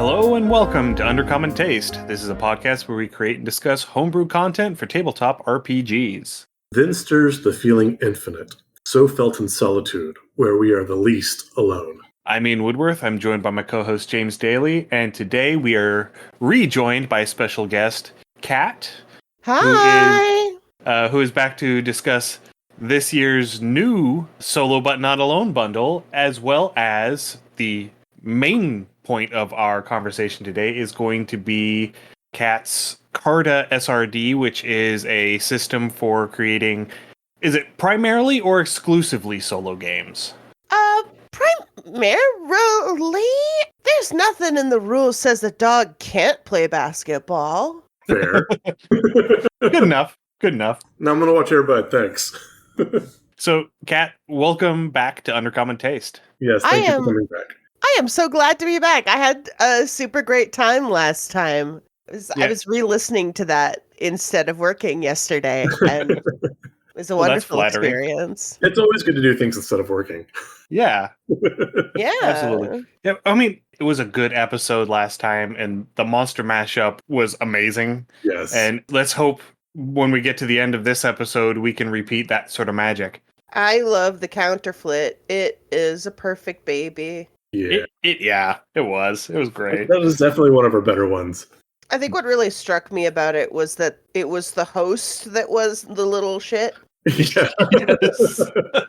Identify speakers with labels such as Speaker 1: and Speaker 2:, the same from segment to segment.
Speaker 1: Hello and welcome to Undercommon Taste. This is a podcast where we create and discuss homebrew content for tabletop RPGs.
Speaker 2: Then stirs the feeling infinite, so felt in solitude, where we are the least alone.
Speaker 1: I'm Ian Woodworth. I'm joined by my co-host James Daly, and today we are rejoined by a special guest, Kat.
Speaker 3: Hi!
Speaker 1: Who is back to discuss this year's new Solo But Not Alone bundle, as well as the main point of our conversation today is going to be Kat's Carta SRD, which is a system for creating, is it primarily or exclusively solo games?
Speaker 3: Primarily? There's nothing in the rules says a dog can't play basketball.
Speaker 2: Fair.
Speaker 1: Good enough. Now
Speaker 2: I'm going to watch Airbud, thanks.
Speaker 1: So, Kat, welcome back to Undercommon Taste.
Speaker 2: Yes, thank you for coming back.
Speaker 3: I am so glad to be back. I had a super great time last time. I was re-listening to that instead of working yesterday, and it was a wonderful experience.
Speaker 2: It's always good to do things instead of working.
Speaker 1: Yeah.
Speaker 3: Yeah.
Speaker 1: Absolutely. Yeah, I mean, it was a good episode last time, and the monster mashup was amazing.
Speaker 2: Yes.
Speaker 1: And let's hope when we get to the end of this episode, we can repeat that sort of magic.
Speaker 3: I love the counterfeit. It is a perfect baby.
Speaker 2: Yeah.
Speaker 1: It was. It was great.
Speaker 2: That was definitely one of our better ones.
Speaker 3: I think what really struck me about it was that it was the host that was the little shit.
Speaker 2: Yeah.
Speaker 1: Yes.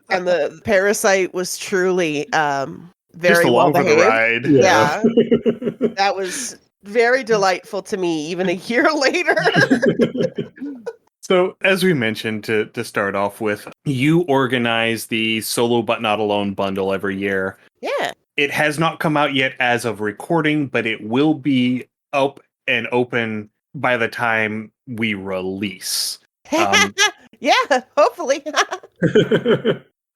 Speaker 3: And the parasite was truly very
Speaker 1: Just along
Speaker 3: well
Speaker 1: for the
Speaker 3: behaved.
Speaker 1: ride.
Speaker 3: Yeah. That was very delightful to me, even a year later.
Speaker 1: So, as we mentioned, to start off with, you organize the Solo But Not Alone bundle every year.
Speaker 3: Yeah.
Speaker 1: It has not come out yet as of recording, but it will be up and open by the time we release.
Speaker 3: Yeah, hopefully.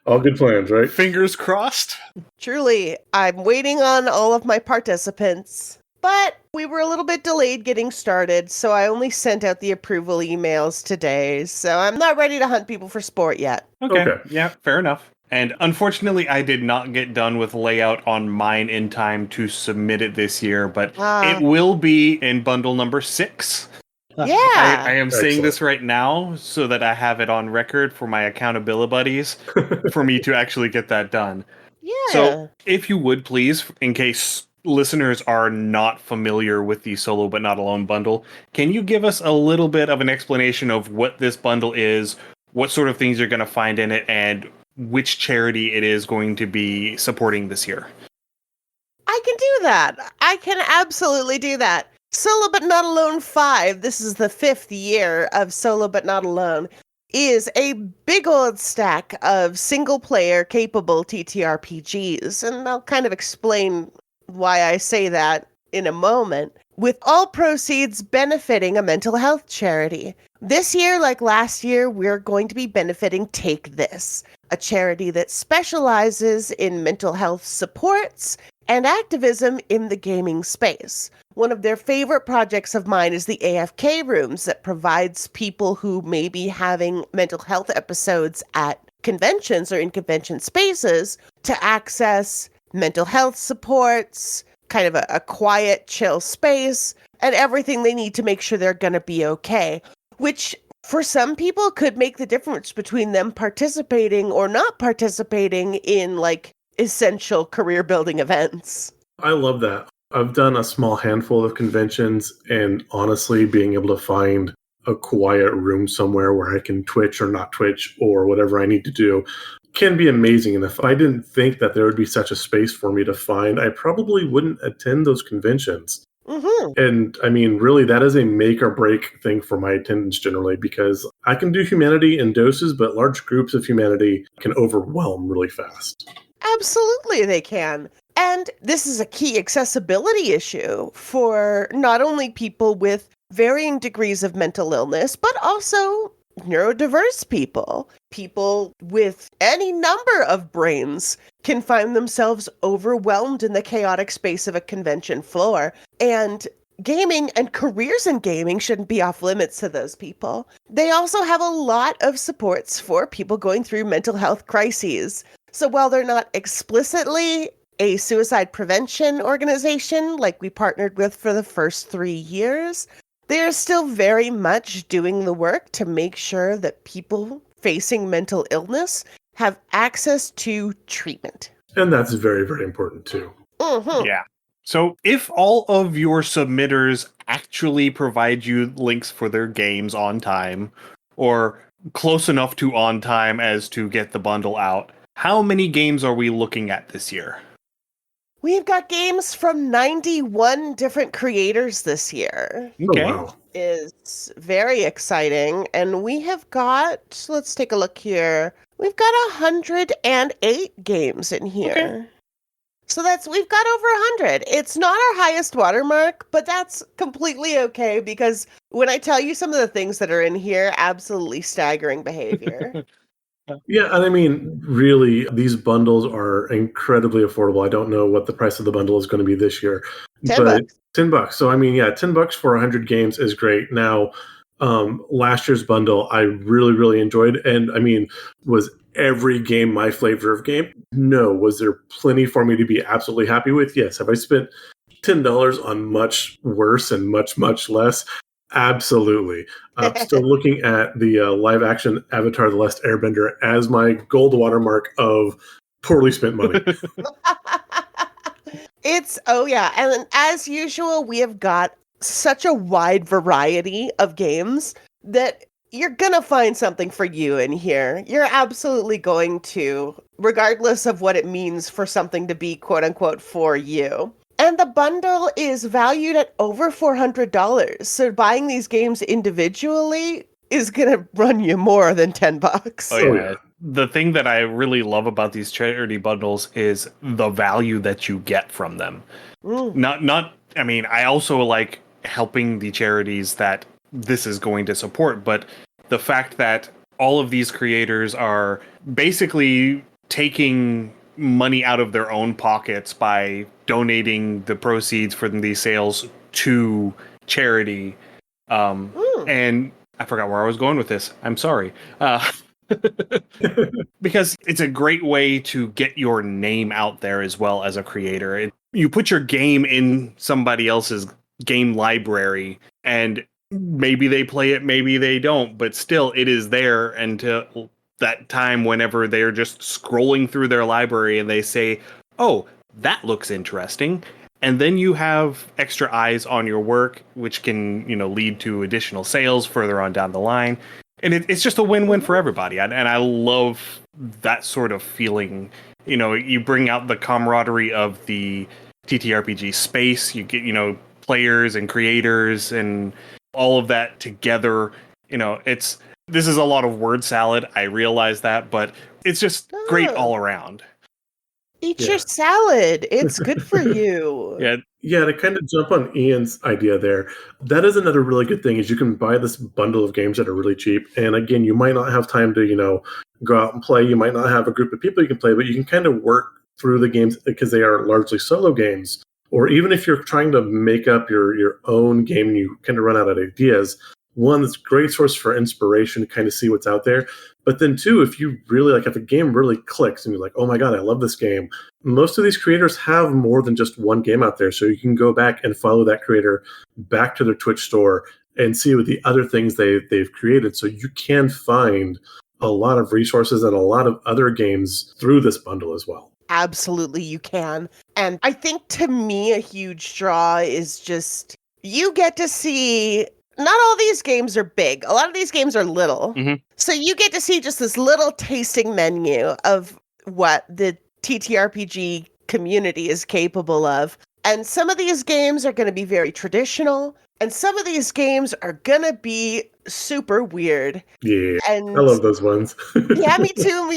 Speaker 2: All good plans, right?
Speaker 1: Fingers crossed.
Speaker 3: Truly, I'm waiting on all of my participants. But we were a little bit delayed getting started, so I only sent out the approval emails today. So I'm not ready to hunt people for sport yet.
Speaker 1: Okay. Yeah, fair enough. And unfortunately, I did not get done with layout on mine in time to submit it this year, but it will be in bundle number 6.
Speaker 3: Yeah.
Speaker 1: I am saying this right now so that I have it on record for my accountability buddies for me to actually get that done.
Speaker 3: Yeah.
Speaker 1: So if you would please, in case listeners are not familiar with the Solo But Not Alone bundle, can you give us a little bit of an explanation of what this bundle is, what sort of things you're going to find in it, and which charity it is going to be supporting this year?
Speaker 3: I can do that. I can absolutely do that. Solo But Not Alone 5, this is the 5th year of Solo But Not Alone, is a big old stack of single-player capable TTRPGs, and I'll kind of explain why I say that in a moment, with all proceeds benefiting a mental health charity. This year, like last year, we're going to be benefiting Take This, a charity that specializes in mental health supports and activism in the gaming space. One of their favorite projects of mine is the AFK Rooms that provides people who may be having mental health episodes at conventions or in convention spaces to access mental health supports, kind of a quiet, chill space, and everything they need to make sure they're going to be okay, which for some people could make the difference between them participating or not participating in like essential career building events.
Speaker 2: I love that. I've done a small handful of conventions, and honestly, being able to find a quiet room somewhere where I can twitch or not twitch or whatever I need to do can be amazing. And if I didn't think that there would be such a space for me to find, I probably wouldn't attend those conventions.
Speaker 3: Mm-hmm.
Speaker 2: And I mean, really, that is a make or break thing for my attendance generally, because I can do humanity in doses, but large groups of humanity can overwhelm really fast.
Speaker 3: Absolutely, they can. And this is a key accessibility issue for not only people with varying degrees of mental illness, but also neurodiverse people. People with any number of brains can find themselves overwhelmed in the chaotic space of a convention floor. And gaming and careers in gaming shouldn't be off limits to those people. They also have a lot of supports for people going through mental health crises. So while they're not explicitly a suicide prevention organization like we partnered with for the first 3 years, they're still very much doing the work to make sure that people facing mental illness have access to treatment.
Speaker 2: And that's very, very important too.
Speaker 3: Mm-hmm.
Speaker 1: Yeah. So if all of your submitters actually provide you links for their games on time, or close enough to on time as to get the bundle out, how many games are we looking at this year?
Speaker 3: We've got games from 91 different creators this year.
Speaker 1: Okay.
Speaker 2: Oh, wow.
Speaker 3: Is very exciting. And we have got, let's take a look here. We've got 108 games in here.
Speaker 1: Okay.
Speaker 3: So we've got over 100. It's not our highest watermark, but that's completely okay because when I tell you some of the things that are in here, absolutely staggering behavior.
Speaker 2: Yeah, and I mean, really, these bundles are incredibly affordable. I don't know what the price of the bundle is going to be this year, but
Speaker 3: $10.
Speaker 2: $10. So I mean, yeah, $10 for 100 games is great. Now, last year's bundle I really, really enjoyed, and I mean, was every game my flavor of game? No. Was there plenty for me to be absolutely happy with? Yes. Have I spent $10 on much worse and much, much less? Absolutely. Still looking at the live action Avatar The Last Airbender as my gold watermark of poorly spent money.
Speaker 3: Oh yeah. And as usual, we have got such a wide variety of games that you're going to find something for you in here. You're absolutely going to, regardless of what it means for something to be quote unquote for you. And the bundle is valued at over $400. So buying these games individually is going to run you more than $10.
Speaker 1: Oh, yeah. The thing that I really love about these charity bundles is the value that you get from them. I mean, I also like helping the charities that this is going to support, but the fact that all of these creators are basically taking money out of their own pockets by donating the proceeds from these sales to charity. And I forgot where I was going with this. I'm sorry. Because it's a great way to get your name out there as well as a creator. You put your game in somebody else's game library and maybe they play it, maybe they don't, but still it is there until that time whenever they're just scrolling through their library and they say, oh, that looks interesting. And then you have extra eyes on your work, which can, lead to additional sales further on down the line. And it's just a win-win for everybody. And I love that sort of feeling. You bring out the camaraderie of the TTRPG space. You get, players and creators and all of that together. This is a lot of word salad. I realize that, but it's just great all around.
Speaker 3: Eat your salad. It's good for you.
Speaker 2: Yeah, to kind of jump on Ian's idea there, that is another really good thing is you can buy this bundle of games that are really cheap. And again, you might not have time to, go out and play. You might not have a group of people you can play, but you can kind of work through the games because they are largely solo games. Or even if you're trying to make up your own game and you kind of run out of ideas, one, it's a great source for inspiration to kind of see what's out there. But then two, if you really if a game really clicks and you're like, oh my God, I love this game. Most of these creators have more than just one game out there. So you can go back and follow that creator back to their Twitch store and see what the other things they've created. So you can find a lot of resources and a lot of other games through this bundle as well.
Speaker 3: Absolutely, you can. And I think to me, a huge draw is just you get to see. Not all these games are big. A lot of these games are little.
Speaker 1: Mm-hmm.
Speaker 3: So you get to see just this little tasting menu of what the TTRPG community is capable of. And some of these games are going to be very traditional. And some of these games are going to be super weird.
Speaker 2: Yeah,
Speaker 3: and
Speaker 2: I love those ones.
Speaker 3: Yeah, me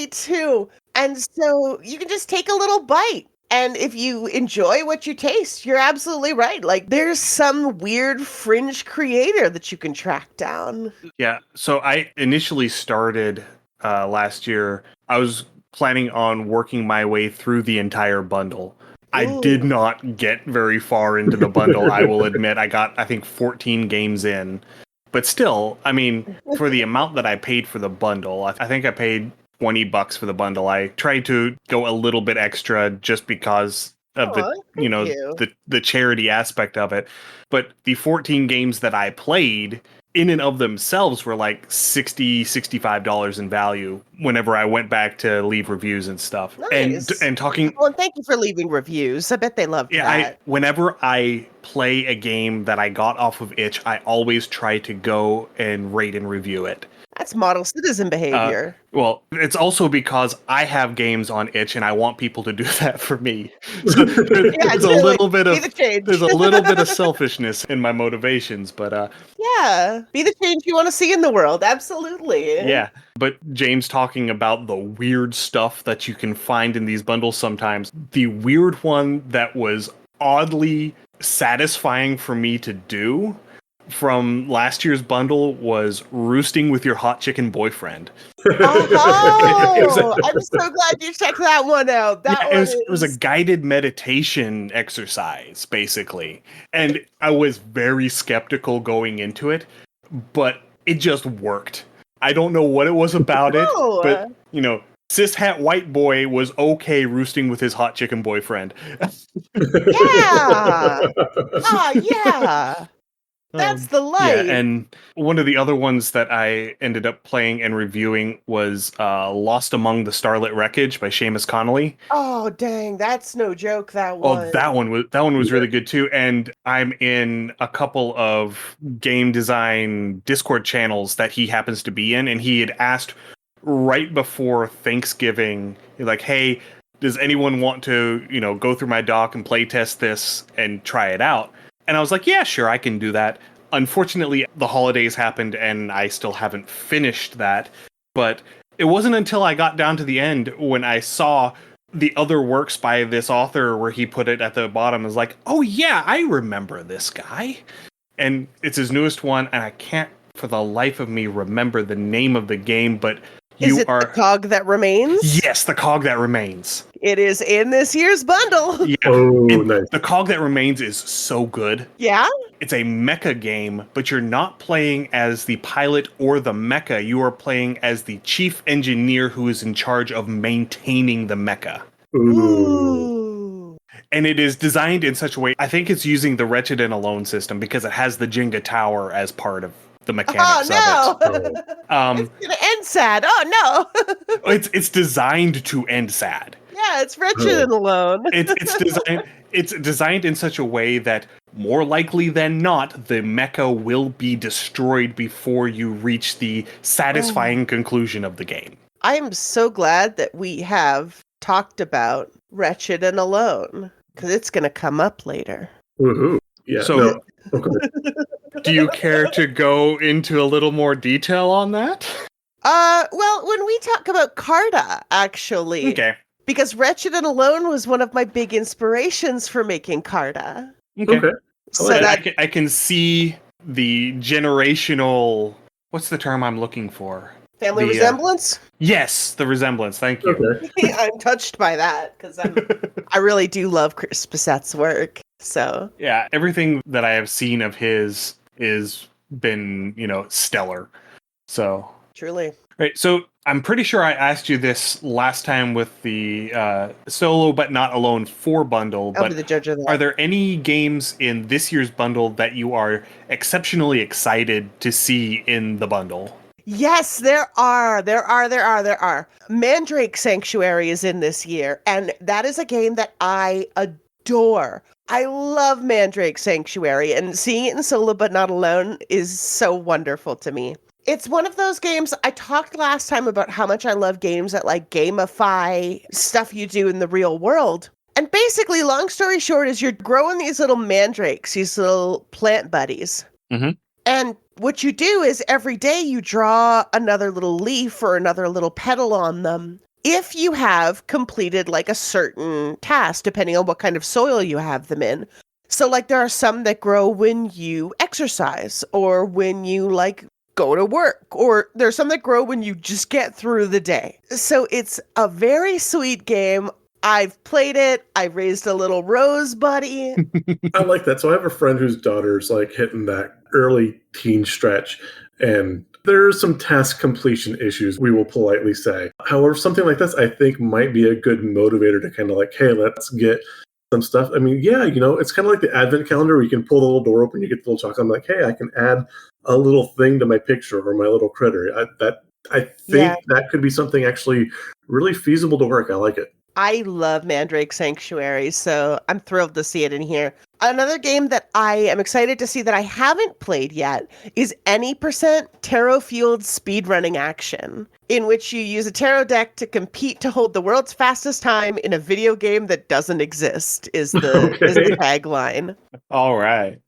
Speaker 3: too. And so you can just take a little bite. And if you enjoy what you taste, you're absolutely right. There's some weird fringe creator that you can track down.
Speaker 1: Yeah. So I initially started last year. I was planning on working my way through the entire bundle. I did not get very far into the bundle, I will admit. I got, I think, 14 games in. But still, I mean, for the amount that I paid for the bundle, I think I paid $20 for the bundle. I tried to go a little bit extra just because of
Speaker 3: Aw, thank you.
Speaker 1: the charity aspect of it. But the 14 games that I played in and of themselves were like $65 in value whenever I went back to leave reviews and stuff.
Speaker 3: Nice.
Speaker 1: And talking
Speaker 3: Oh, and thank you for leaving reviews. I bet they loved that.
Speaker 1: Whenever I play a game that I got off of itch, I always try to go and rate and review it.
Speaker 3: That's model citizen behavior.
Speaker 1: Well, it's also because I have games on itch and I want people to do that for me. So there's a little bit of there's a little bit of selfishness in my motivations, but
Speaker 3: yeah, be the change you want to see in the world. Absolutely.
Speaker 1: yeah. But James talking about the weird stuff that you can find in these bundles sometimes. The weird one that was oddly satisfying for me to do from last year's bundle was roosting with your hot chicken boyfriend.
Speaker 3: Oh, I'm so glad you checked that one out.
Speaker 1: It was a guided meditation exercise, basically. And I was very skeptical going into it, but it just worked. I don't know what it was about it, but, cis hat white boy was okay roosting with his hot chicken boyfriend.
Speaker 3: Yeah. Yeah. That's the light.
Speaker 1: Yeah, and one of the other ones that I ended up playing and reviewing was Lost Among the Starlit Wreckage by Seamus Connolly.
Speaker 3: Oh, dang, that's no joke, that one.
Speaker 1: Oh, that one was really good too. And I'm in a couple of game design Discord channels that he happens to be in, and he had asked right before Thanksgiving, like, hey, does anyone want to, go through my doc and play test this and try it out? And I was like, yeah, sure, I can do that. Unfortunately, the holidays happened and I still haven't finished that. But it wasn't until I got down to the end when I saw the other works by this author where he put it at the bottom as like, oh yeah, I remember this guy. And it's his newest one, and I can't for the life of me remember the name of the game, but
Speaker 3: Is it The Cog That Remains?
Speaker 1: Yes, The Cog That Remains.
Speaker 3: It is in this year's bundle.
Speaker 1: Yeah.
Speaker 2: Oh, nice.
Speaker 1: The Cog That Remains is so good.
Speaker 3: Yeah?
Speaker 1: It's a mecha game, but you're not playing as the pilot or the mecha. You are playing as the chief engineer who is in charge of maintaining the mecha.
Speaker 3: Ooh.
Speaker 1: And it is designed in such a way, I think it's using the Wretched and Alone system because it has the Jenga tower as part of the mechanics
Speaker 3: of
Speaker 1: it.
Speaker 3: It's gonna end sad. Oh
Speaker 1: no. It's designed to end sad.
Speaker 3: Yeah, it's Wretched and Alone.
Speaker 1: It's designed in such a way that more likely than not, the mecha will be destroyed before you reach the satisfying conclusion of the game.
Speaker 3: I am so glad that we have talked about Wretched and Alone, because it's going to come up later.
Speaker 2: Woohoo. Yeah.
Speaker 1: So, do you care to go into a little more detail on that?
Speaker 3: Well, when we talk about Carta, actually.
Speaker 1: Okay.
Speaker 3: Because Wretched and Alone was one of my big inspirations for making Carta.
Speaker 1: Okay.
Speaker 3: So
Speaker 1: I can see the generational... What's the term I'm looking for?
Speaker 3: Family resemblance?
Speaker 1: Yes, the resemblance. Thank you.
Speaker 3: Okay. I'm touched by that, because I really do love Chris Bissett's work. So
Speaker 1: yeah, everything that I have seen of his is been, stellar. So
Speaker 3: truly.
Speaker 1: Right. So I'm pretty sure I asked you this last time with the Solo But Not Alone 4 bundle.
Speaker 3: I'll be the judge of that.
Speaker 1: Are there any games in this year's bundle that you are exceptionally excited to see in the bundle?
Speaker 3: Yes, there are. Mandrake Sanctuary is in this year, and that is a game that I adore. I love Mandrake Sanctuary, and seeing it in Solo But Not Alone is so wonderful to me. It's one of those games, I talked last time about how much I love games that like gamify stuff you do in the real world. And basically, long story short, is you're growing these little mandrakes, these little plant buddies.
Speaker 1: Mm-hmm.
Speaker 3: And what you do is every day you draw another little leaf or another little petal on them. If you have completed like a certain task, depending on what kind of soil you have them in. So like there are some that grow when you exercise or when you like go to work, or there's some that grow when you just get through the day. So it's a very sweet game. I've played it. I raised a little rose buddy.
Speaker 2: I like that. So I have a friend whose daughter's like hitting that early teen stretch, and There are some task completion issues, we will politely say. However, something like this, I think, might be a good motivator to kind of like, hey, let's get some stuff. I mean, yeah, it's kind of like the advent calendar where you can pull the little door open, you get the little chocolate. I'm like, hey, I can add a little thing to my picture or my little critter. I think that could be something actually really feasible to work. I like it.
Speaker 3: I love Mandrake Sanctuary, so I'm thrilled to see it in here. Another game that I am excited to see that I haven't played yet is Any Percent Tarot-Fueled Speedrunning Action, in which you use a tarot deck to compete to hold the world's fastest time in a video game that doesn't exist, is the tagline.
Speaker 1: All right.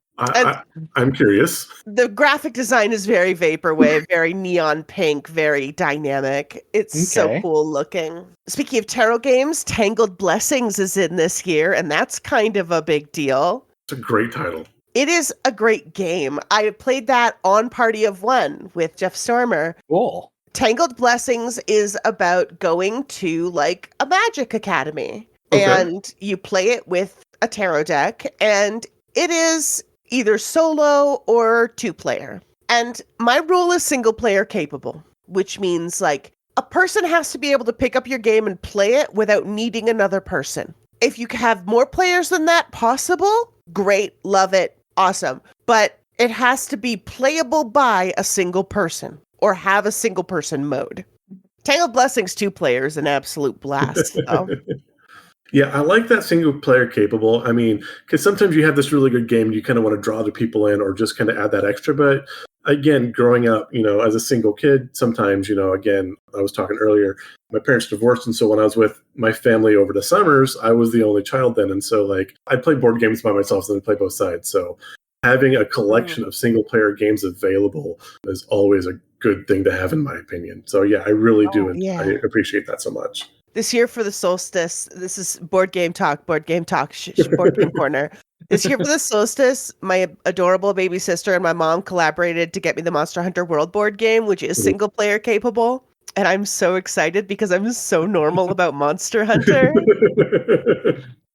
Speaker 2: I'm curious.
Speaker 3: The graphic design is very vaporwave, very neon pink, very dynamic. It's so cool looking. Speaking of tarot games, Tangled Blessings is in this year, and that's kind of a big deal.
Speaker 2: It's a great title.
Speaker 3: It is a great game. I played that on Party of One with Jeff Stormer.
Speaker 1: Cool.
Speaker 3: Tangled Blessings is about going to like a magic academy, and you play it with a tarot deck, and it is either solo or 2-player. And my rule is single player capable, which means like a person has to be able to pick up your game and play it without needing another person. If you have more players than that possible, great, love it, awesome. But it has to be playable by a single person or have a single person mode. Tangled Blessings 2-player is an absolute blast. So.
Speaker 2: Yeah, I like that single player capable. I mean, because sometimes you have this really good game, you kind of want to draw the people in or just kind of add that extra. But again, growing up, as a single kid, sometimes, again, I was talking earlier, my parents divorced. And so when I was with my family over the summers, I was the only child then. And so like I'd play board games by myself and then play both sides. So having a collection of single player games available is always a good thing to have, in my opinion. So yeah, I really do. And I appreciate that so much.
Speaker 3: This year for the solstice, this is board game talk, board game corner. This year for the solstice, my adorable baby sister and my mom collaborated to get me the Monster Hunter World board game, which is single player capable. And I'm so excited because I'm so normal about Monster Hunter.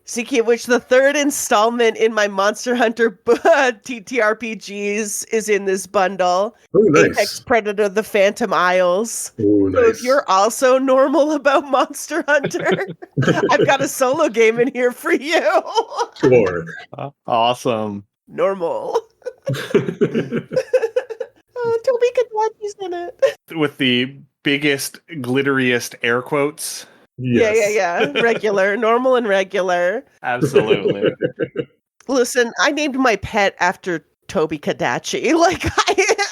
Speaker 3: Speaking of which, the third installment in my Monster Hunter TTRPGs is in this bundle.
Speaker 2: Oh, nice.
Speaker 3: Apex Predator: The Phantom Isles.
Speaker 2: Oh, nice.
Speaker 3: So if you're also normal about Monster Hunter, I've got a solo game in here for you.
Speaker 2: Sure.
Speaker 1: Awesome.
Speaker 3: Normal. Toby Kadachi's in it.
Speaker 1: With the biggest, glitteriest air quotes.
Speaker 2: Yes.
Speaker 3: Yeah. Regular, normal and regular.
Speaker 1: Absolutely.
Speaker 3: Listen, I named my pet after Toby Kadachi. Like,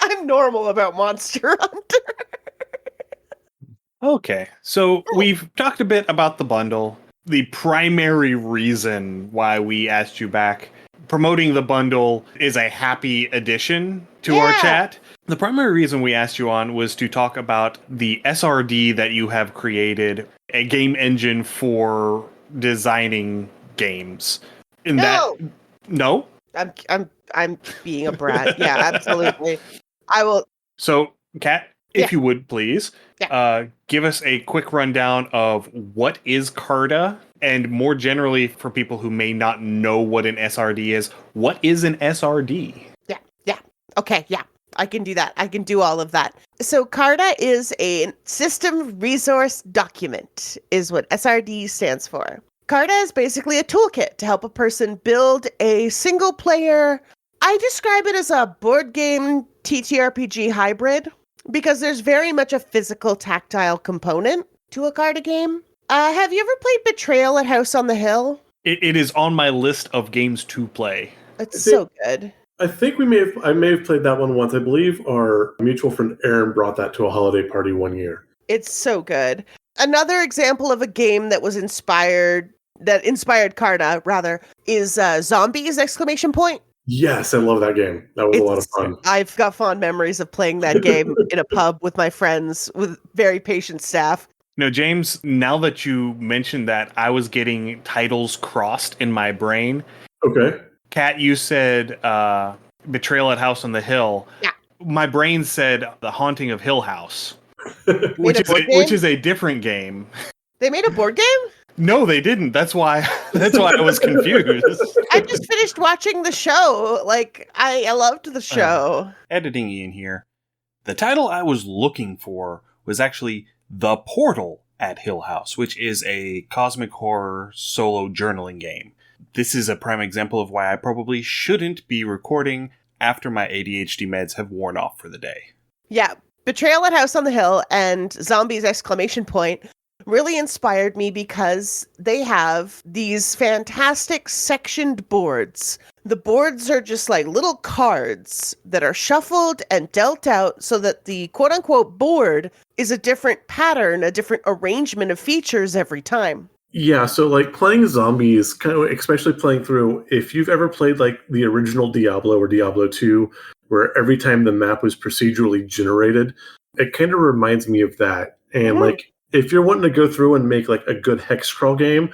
Speaker 3: I'm normal about Monster Hunter.
Speaker 1: Okay, so we've talked a bit about the bundle. The primary reason why we asked you back, promoting the bundle is a happy addition to our chat. The primary reason we asked you on was to talk about the SRD that you have created, a game engine for designing games. No?
Speaker 3: I'm being a brat. Yeah, absolutely. I will.
Speaker 1: So, Kat, if you would please, give us a quick rundown of what is Carta, and more generally for people who may not know what an SRD is, what is an SRD?
Speaker 3: Yeah. Okay, yeah. I can do that. I can do all of that. So Carta is a system resource document, is what SRD stands for. Carta is basically a toolkit to help a person build a single player. I describe it as a board game TTRPG hybrid because there's very much a physical tactile component to a Carta game. Have you ever played Betrayal at House on the Hill?
Speaker 1: It is on my list of games to play.
Speaker 3: It's so good.
Speaker 2: I think I may have played that one once. I believe our mutual friend Aaron brought that to a holiday party one year.
Speaker 3: It's so good. Another example of a game that inspired Carta, rather, is Zombies! !
Speaker 2: Yes, I love that game. That was a lot of fun.
Speaker 3: I've got fond memories of playing that game in a pub with my friends with very patient staff.
Speaker 1: James, now that you mentioned that, I was getting titles crossed in my brain.
Speaker 2: Okay.
Speaker 1: Kat, you said Betrayal at House on the Hill.
Speaker 3: Yeah.
Speaker 1: My brain said The Haunting of Hill House, which is a different game.
Speaker 3: They made a board game?
Speaker 1: No, they didn't. That's why I was confused.
Speaker 3: I just finished watching the show. Like, I loved the show.
Speaker 4: Editing in here. The title I was looking for was actually The Portal at Hill House, which is a cosmic horror solo journaling game. This is a prime example of why I probably shouldn't be recording after my ADHD meds have worn off for the day.
Speaker 3: Yeah, Betrayal at House on the Hill and Zombies exclamation point really inspired me because they have these fantastic sectioned boards. The boards are just like little cards that are shuffled and dealt out so that the quote-unquote board is a different pattern, a different arrangement of features every time.
Speaker 2: Yeah, so like playing zombies, kind of especially playing through, if you've ever played like the original Diablo or Diablo 2, where every time the map was procedurally generated, it kind of reminds me of that. And like, if you're wanting to go through and make like a good hex crawl game,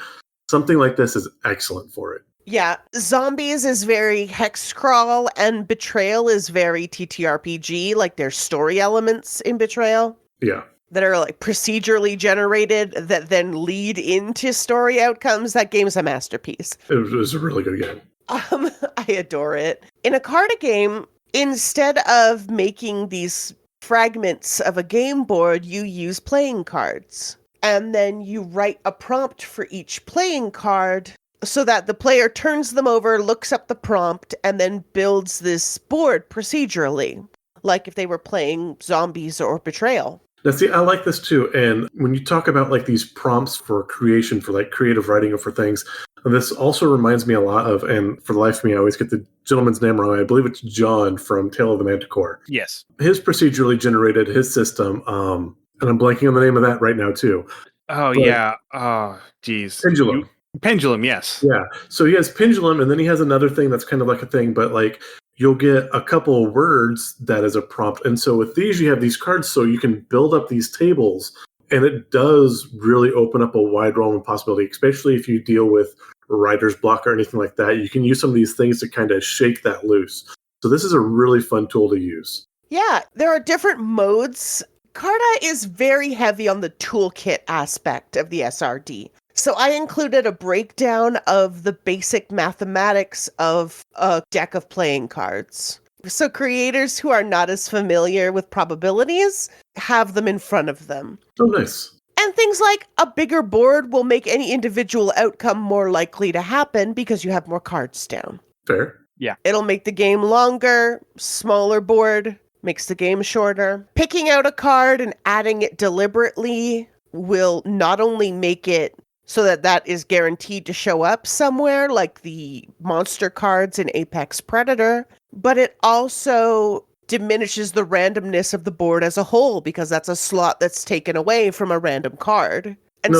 Speaker 2: something like this is excellent for it.
Speaker 3: Yeah, Zombies is very hex crawl and Betrayal is very TTRPG, like there's story elements in Betrayal.
Speaker 2: Yeah.
Speaker 3: That are like procedurally generated that then lead into story outcomes. That game's a masterpiece.
Speaker 2: It was a really good game.
Speaker 3: I adore it. In a Carta game, instead of making these fragments of a game board, you use playing cards. And then you write a prompt for each playing card so that the player turns them over, looks up the prompt, and then builds this board procedurally, like if they were playing Zombies or Betrayal.
Speaker 2: Now, see, I like this too. And when you talk about like these prompts for creation, for like creative writing or for things, this also reminds me a lot of, and for the life of me, I always get the gentleman's name wrong. I believe it's John from Tale of the Manticore.
Speaker 1: Yes.
Speaker 2: His procedurally generated, his system, and I'm blanking on the name of that right now too.
Speaker 1: Oh,
Speaker 2: But
Speaker 1: yeah. Oh, geez.
Speaker 2: Pendulum.
Speaker 1: Pendulum, yes.
Speaker 2: Yeah. So he has Pendulum, and then he has another thing that's kind of like a thing, but like you'll get a couple of words that is a prompt. And so with these, you have these cards so you can build up these tables, and it does really open up a wide realm of possibility, especially if you deal with writer's block or anything like that. You can use some of these things to kind of shake that loose. So this is a really fun tool to use.
Speaker 3: Yeah, there are different modes. Carta is very heavy on the toolkit aspect of the SRD. So I included a breakdown of the basic mathematics of a deck of playing cards. So creators who are not as familiar with probabilities have them in front of them.
Speaker 2: Oh, nice.
Speaker 3: And things like a bigger board will make any individual outcome more likely to happen because you have more cards down.
Speaker 2: Fair.
Speaker 3: It'll make the game longer, smaller board, makes the game shorter. Picking out a card and adding it deliberately will not only make it so that is guaranteed to show up somewhere, like the monster cards in Apex Predator, but it also diminishes the randomness of the board as a whole, because that's a slot that's taken away from a random card. And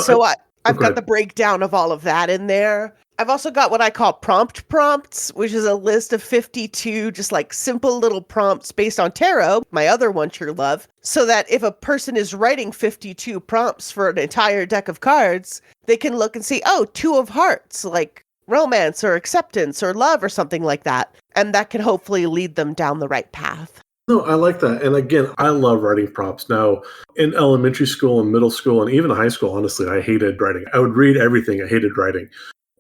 Speaker 3: I've got the breakdown of all of that in there. I've also got what I call prompt prompts, which is a list of 52 just like simple little prompts based on tarot, my other one, True Love, so that if a person is writing 52 prompts for an entire deck of cards, they can look and see, 2 of hearts, like romance or acceptance or love or something like that. And that can hopefully lead them down the right path.
Speaker 2: No, I like that. And again, I love writing prompts. Now, in elementary school and middle school and even high school, honestly, I hated writing. I would read everything. I hated writing.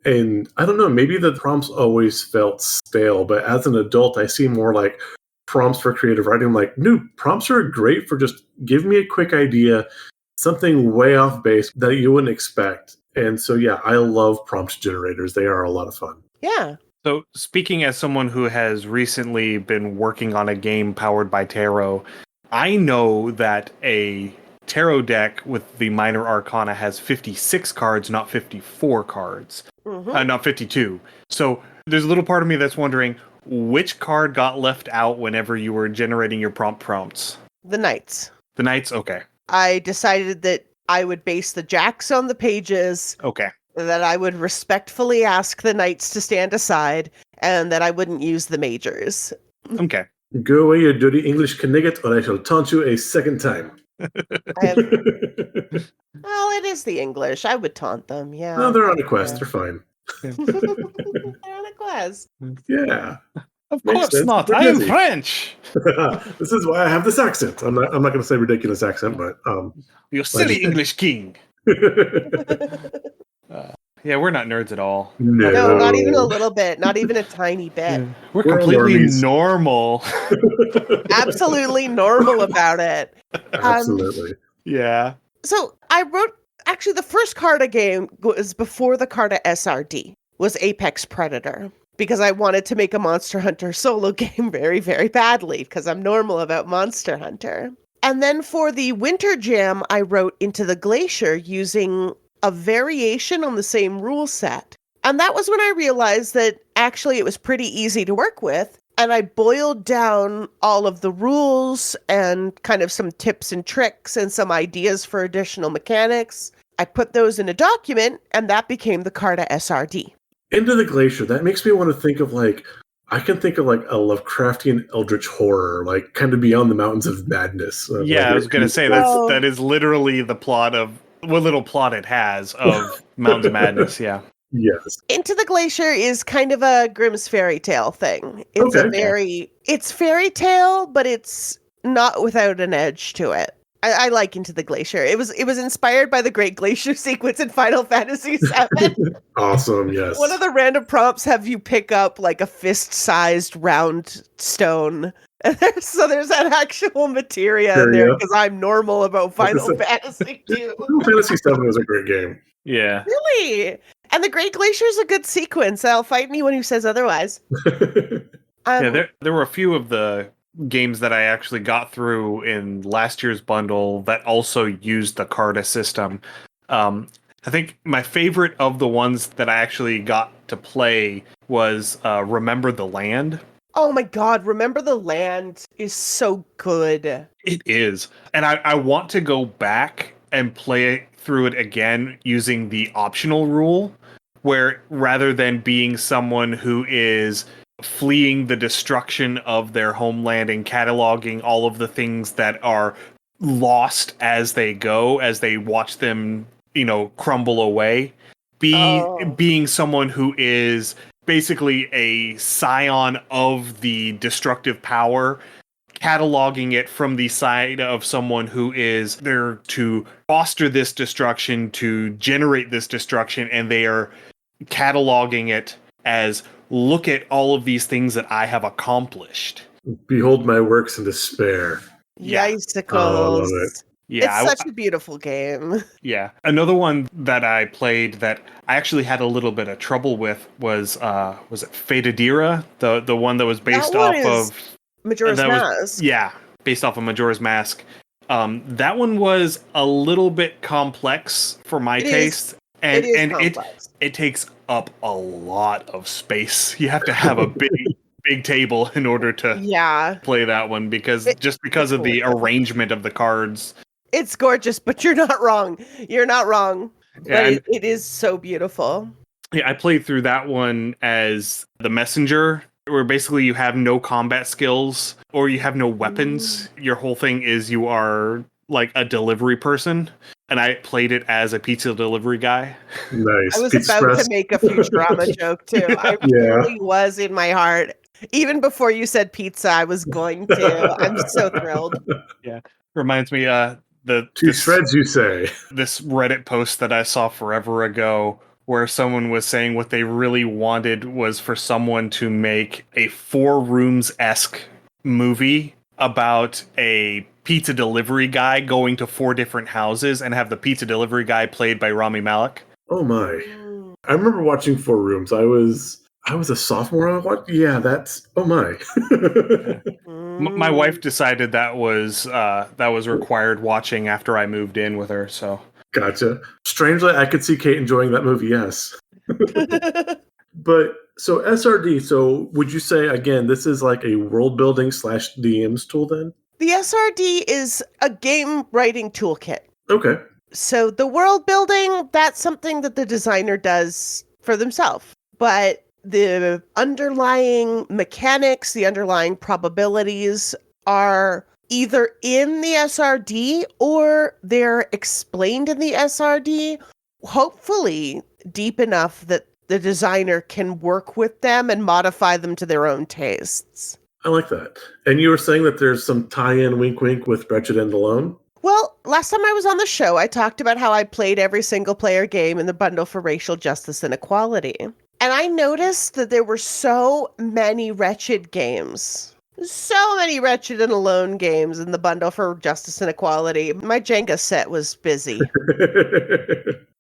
Speaker 2: And I don't know, maybe the prompts always felt stale, but as an adult, I see more like prompts for creative writing. I'm like, no, prompts are great for just give me a quick idea, something way off base that you wouldn't expect. And so, yeah, I love prompt generators. They are a lot of fun.
Speaker 3: Yeah.
Speaker 1: So speaking as someone who has recently been working on a game powered by tarot, I know that a tarot deck with the minor arcana has 56 cards, not 54 cards. Not 52. So there's a little part of me that's wondering which card got left out whenever you were generating your prompts.
Speaker 3: The knights.
Speaker 1: The knights? Okay.
Speaker 3: I decided that I would base the jacks on the pages.
Speaker 1: Okay.
Speaker 3: That I would respectfully ask the knights to stand aside, and that I wouldn't use the majors.
Speaker 1: Okay.
Speaker 2: Go away, you dirty English Knigget, or I shall taunt you a second time.
Speaker 3: Well, it is the English. I would taunt them, yeah.
Speaker 2: No, they're on a quest. They're fine.
Speaker 3: They're on a quest.
Speaker 2: Yeah.
Speaker 1: Of course not. I am French.
Speaker 2: This is why I have this accent. I'm not going to say ridiculous accent, but
Speaker 1: you silly English king. Yeah, we're not nerds at all.
Speaker 2: No,
Speaker 3: No, not even a little bit. Not even a tiny bit.
Speaker 1: Yeah. We're
Speaker 2: We're all
Speaker 1: completely
Speaker 2: normies.
Speaker 1: normal.
Speaker 3: Absolutely normal about it.
Speaker 2: Absolutely.
Speaker 1: Yeah.
Speaker 3: So I wrote, actually, the first Carta game was before the Carta SRD, was Apex Predator, because I wanted to make a Monster Hunter solo game very, very badly, because I'm normal about Monster Hunter. And then for the Winter Jam, I wrote Into the Glacier using a variation on the same rule set. And that was when I realized that actually it was pretty easy to work with. And I boiled down all of the rules and kind of some tips and tricks and some ideas for additional mechanics. I put those in a document, and that became the Carta SRD.
Speaker 2: Into the Glacier, that makes me want to think of I can think of a Lovecraftian eldritch horror, kind of beyond the mountains of madness.
Speaker 1: Yeah, I was gonna say that is literally the plot of what little plot it has of Mountains of Madness. Yeah.
Speaker 2: Yes.
Speaker 3: Into the Glacier is kind of a Grimm's fairy tale thing. It's it's fairy tale, but it's not without an edge to it. I like Into the Glacier. It was inspired by the Great Glacier sequence in Final Fantasy VII.
Speaker 2: Awesome, yes.
Speaker 3: One of the random prompts have you pick up a fist-sized round stone. So there's that actual materia in there because I'm normal about Final Fantasy II.
Speaker 2: Final Fantasy VII was a great game.
Speaker 1: Yeah.
Speaker 3: Really? And the Great Glacier is a good sequence. I'll fight anyone who says otherwise.
Speaker 1: Yeah, there were a few of the games that I actually got through in last year's bundle that also used the Carta system. I think my favorite of the ones that I actually got to play was Remember the Land.
Speaker 3: Oh my god, Remember the Land is so good.
Speaker 1: It is. And I want to go back and play through it again using the optional rule, where rather than being someone who is fleeing the destruction of their homeland and cataloging all of the things that are lost as they go, as they watch them, crumble away, being someone who is basically a scion of the destructive power, cataloging it from the side of someone who is there to foster this destruction, to generate this destruction, and they are cataloging it as, look at all of these things that I have accomplished.
Speaker 2: Behold my works in despair.
Speaker 1: Yeah.
Speaker 3: Yicicles.
Speaker 2: Oh, I love it.
Speaker 1: Yeah,
Speaker 3: it's such a beautiful game.
Speaker 1: Yeah. Another one that I played that I actually had a little bit of trouble with was it Fatadira? The one that was based off of
Speaker 3: Majora's Mask.
Speaker 1: Based off of Majora's Mask. That one was a little bit complex for my taste. And it takes up a lot of space. You have to have a big table in order to play that one because of the arrangement of the cards.
Speaker 3: It's gorgeous, but you're not wrong. You're not wrong.
Speaker 1: Yeah,
Speaker 3: but it is so beautiful.
Speaker 1: Yeah, I played through that one as the messenger, where basically you have no combat skills or you have no weapons. Your whole thing is you are like a delivery person. And I played it as a pizza delivery guy.
Speaker 2: Nice.
Speaker 3: I was about to make a Futurama joke too. I really was in my heart. Even before you said pizza, I was going to. I'm so thrilled.
Speaker 1: Yeah. Reminds me,
Speaker 2: shreds, you say.
Speaker 1: This Reddit post that I saw forever ago where someone was saying what they really wanted was for someone to make a 4 Rooms-esque movie about a pizza delivery guy going to 4 different houses and have the pizza delivery guy played by Rami Malek.
Speaker 2: Oh my. I remember watching 4 Rooms. I was a sophomore. That's oh my.
Speaker 1: My wife decided that was required watching after I moved in with her, so.
Speaker 2: Gotcha. Strangely, I could see Kate enjoying that movie, yes. But so SRD, so would you say again this is like a world building / DMs tool then?
Speaker 3: The SRD is a game writing toolkit.
Speaker 2: Okay.
Speaker 3: So the world building, that's something that the designer does for themselves. But the underlying mechanics, the underlying probabilities are either in the SRD or they're explained in the SRD, hopefully deep enough that the designer can work with them and modify them to their own tastes.
Speaker 2: I like that. And you were saying that there's some tie-in wink wink with Wretched and Alone?
Speaker 3: Well, last time I was on the show, I talked about how I played every single player game in the bundle for racial justice and equality. And I noticed that there were so many wretched games. So many wretched and alone games in the bundle for justice and equality. My Jenga set was busy.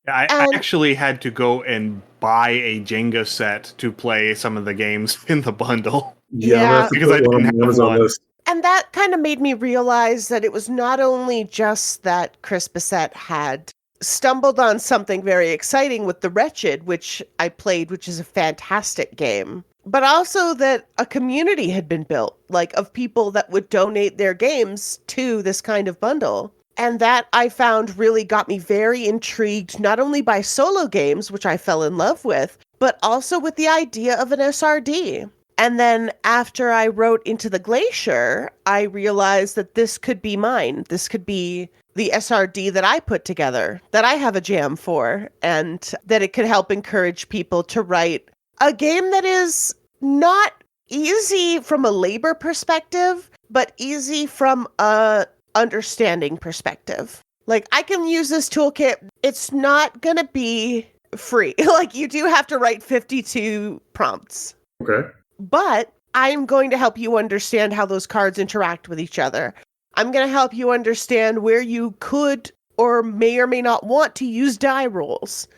Speaker 1: I
Speaker 3: And
Speaker 1: actually had to go and buy a Jenga set to play some of the games in the bundle.
Speaker 2: Yeah, I'm gonna have to
Speaker 1: Because
Speaker 2: put
Speaker 1: I
Speaker 2: one
Speaker 1: didn't
Speaker 2: of
Speaker 1: have
Speaker 2: Amazon
Speaker 1: one.
Speaker 2: list.
Speaker 3: And that kind of made me realize that it was not only just that Chris Bissett had stumbled on something very exciting with The Wretched, which I played, which is a fantastic game, but also that a community had been built, like of people that would donate their games to this kind of bundle. And that I found really got me very intrigued, not only by solo games, which I fell in love with, but also with the idea of an SRD. And then after I wrote Into the Glacier, I realized that this could be mine. This could be the SRD that I put together, that I have a jam for, and that it could help encourage people to write a game that is not easy from a labor perspective, but easy from a understanding perspective. Like, I can use this toolkit. It's not going to be free. Like, you do have to write 52 prompts.
Speaker 2: Okay.
Speaker 3: But I'm going to help you understand how those cards interact with each other. I'm going to help you understand where you could or may not want to use die rolls.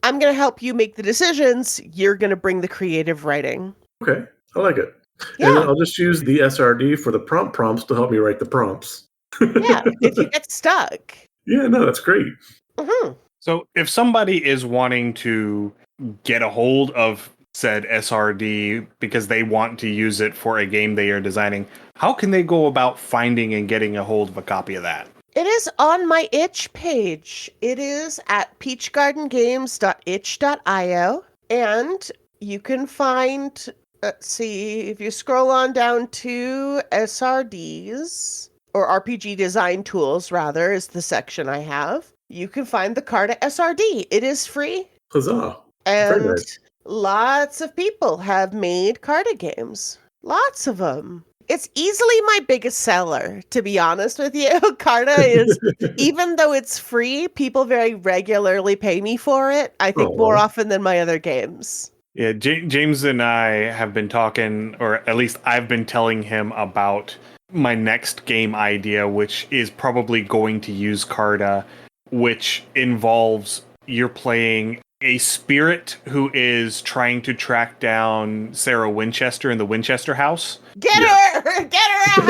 Speaker 3: I'm going to help you make the decisions. You're going to bring the creative writing.
Speaker 2: Okay. I like it.
Speaker 3: Yeah.
Speaker 2: And then I'll just use the SRD for the prompts to help me write the prompts.
Speaker 3: Yeah. If you get stuck.
Speaker 2: Yeah, no, that's great.
Speaker 3: Mm-hmm.
Speaker 1: So if somebody is wanting to get a hold of said SRD because they want to use it for a game they are designing, how can they go about finding and getting a hold of a copy of that?
Speaker 3: It is on my itch page. It is at peachgardengames.itch.io. And you can find, let's see, if you scroll on down to SRDs, or RPG design tools, rather, is the section I have. You can find the Carta SRD. It is free.
Speaker 2: Huzzah. Very
Speaker 3: And
Speaker 2: nice.
Speaker 3: lots of people have made Carta games. Lots of them. It's easily my biggest seller, to be honest with you. Carta is, even though it's free, people very regularly pay me for it. I think more often than my other games.
Speaker 1: Yeah, James and I have been talking, or at least I've been telling him about my next game idea, which is probably going to use Carta, which involves you're playing a spirit who is trying to track down Sarah Winchester in the Winchester house.
Speaker 3: Get her! Get her out!